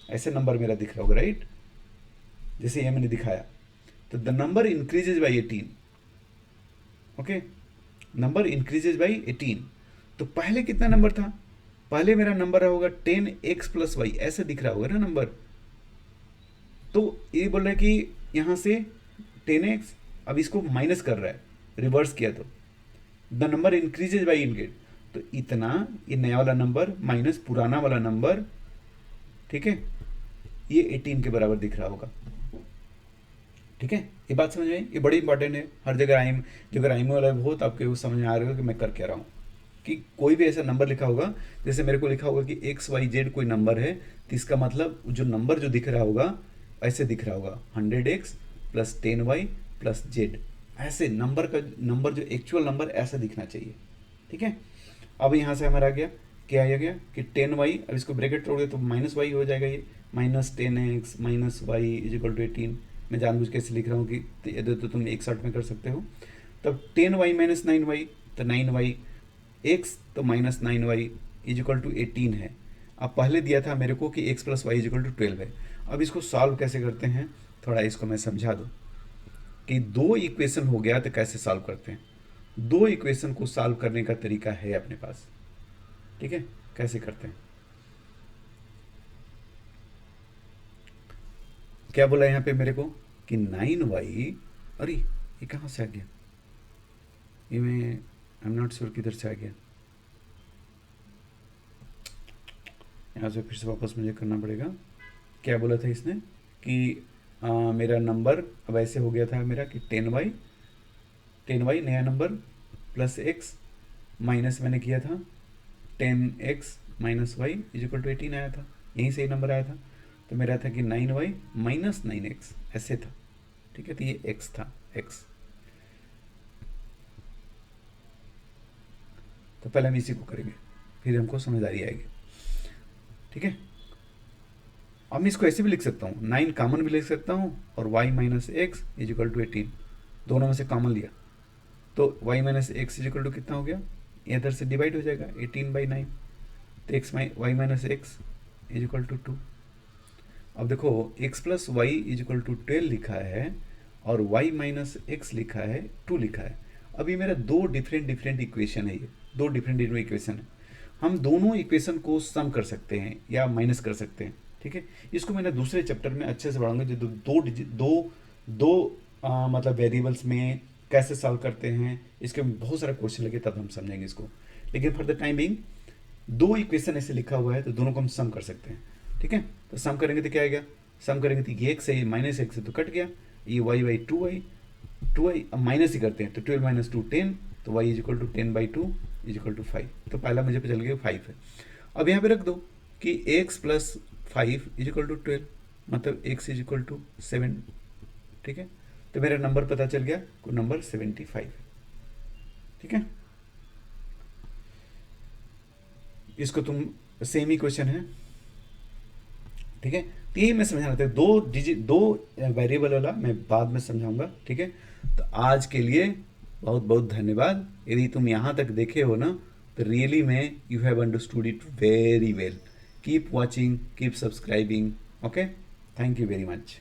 ऐसे नंबर मेरा दिख रहा होगा, राइट? जैसे ये मैंने दिखाया, तो the number increases by 18, okay, number increases by 18। तो पहले कितना नंबर था? पहले मेरा नंबर होगा 10x प्लस वाई, ऐसे दिख रहा होगा ना नंबर। तो ये बोल रहा है कि यहाँ से 10x, अब इसको माइनस कर रहा है, रिवर्स किया तो the number increases by ingot, तो इतना ये नया वाला नंबर माइनस पुराना वाला नंबर, ठीक है, ये 18 के बराबर दिख रहा होगा, ठीक है? ये बात समझ में आई? ये बड़ी इंपॉर्टेंट है, हर जगह राइम, जो अगर राइम वाला हो तो आपके वो समझ में आ रहा होगा कि मैं कर क्या रहा हूँ, कि कोई भी ऐसा नंबर लिखा होगा, जैसे मेरे को लिखा होगा कि एक्स वाई जेड कोई नंबर है, तो इसका मतलब जो नंबर जो दिख रहा होगा ऐसे दिख रहा होगा 100x plus 10y plus Z, ऐसे नंबर का नंबर जो एक्चुअल नंबर ऐसा दिखना चाहिए, ठीक है? अब यहाँ से हमारा आ गया, क्या आ गया कि 10y, अब इसको ब्रैकेट तोड़ दे तो माइनस वाई हो जाएगा, ये minus 10x minus y is equal to 18। मैं जानबूझ के ऐसे लिख रहा हूँ कि तो तुम एक शॉट में कर सकते हो। तब 10y माइनस 9y, तो 9y x तो minus 9y is equal to 18 है। अब पहले दिया था मेरे को कि x plus y is equal to 12 है। अब इसको सॉल्व कैसे करते हैं, थोड़ा इसको मैं समझा दूँ कि दो इक्वेशन हो गया तो कैसे सॉल्व करते हैं। दो इक्वेशन को सॉल्व करने का तरीका है अपने पास, ठीक है? कैसे करते हैं, क्या बोला यहाँ पे मेरे को कि 9y, अरे ये कहाँ से आ गया, ये मैं आई एम नॉट श्योर किधर से आ गया, यहाँ से फिर से वापस मुझे करना पड़ेगा। क्या बोला था इसने कि मेरा नंबर अब ऐसे हो गया था मेरा कि 10y नया नंबर प्लस x माइनस मैंने किया था 10x minus y is equal to 18 आया था, यहीं से ही नंबर आया था। तो मेरा था कि 9y माइनस 9x ऐसे था, ठीक है? तो ये x था, x। तो पहले हम इसी को करेंगे, फिर हमको समझदारी आएगी, ठीक है? अब मैं इसको ऐसे भी लिख सकता हूँ, 9 कॉमन भी लिख सकता हूँ और y minus x is equal to 18, दोनों में से कॉमन लिया तो y minus x is equal to कितना हो गया, इधर से डिवाइड हो जाएगा 18/9, तो y minus x is equal to 2। अब देखो x plus y is equal to 12 लिखा है और y माइनस एक्स लिखा है 2 लिखा है। अब ये मेरा दो डिफरेंट इक्वेशन है, ये दो डिफरेंट इक्वेशन है। हम दोनों इक्वेशन को सम कर सकते हैं या माइनस कर सकते हैं, ठीक है? इसको मैंने दूसरे चैप्टर में अच्छे से पढ़ाऊंगा, जो मतलब वेरिएबल्स में कैसे सॉल्व करते हैं, इसके बहुत सारे क्वेश्चन लगे, तब हम समझेंगे इसको। लेकिन फॉर द टाइम बिंग दो इक्वेशन ऐसे लिखा हुआ है तो दोनों को हम सम कर सकते हैं, ठीक है? तो सम करेंगे तो क्या आएगा, सम करेंगे तो ये एक्स है, ये माइनस एक्स है तो कट गया, ये वाई बाई 2y अब माइनस ही करते हैं तो 12 माइनस 2 10, तो y is equal to 10/2 is equal to 5। तो पहला मुझे चल गया 5 है। अब यहाँ पे रख दो कि x plus 5 is equal to 12, मतलब x इज इक्वल टू 7, ठीक है? तो मेरा नंबर पता चल गया, को नंबर 75, ठीक है? इसको तुम सेम ही क्वेश्चन है, ठीक है? तो यही मैं समझाना था, दो वेरिएबल वाला मैं बाद में समझाऊंगा, ठीक है? तो आज के लिए बहुत बहुत धन्यवाद। यदि तुम यहाँ तक देखे हो ना, तो रियली में you have understood it very well. Keep watching, keep subscribing, okay? Thank you very much.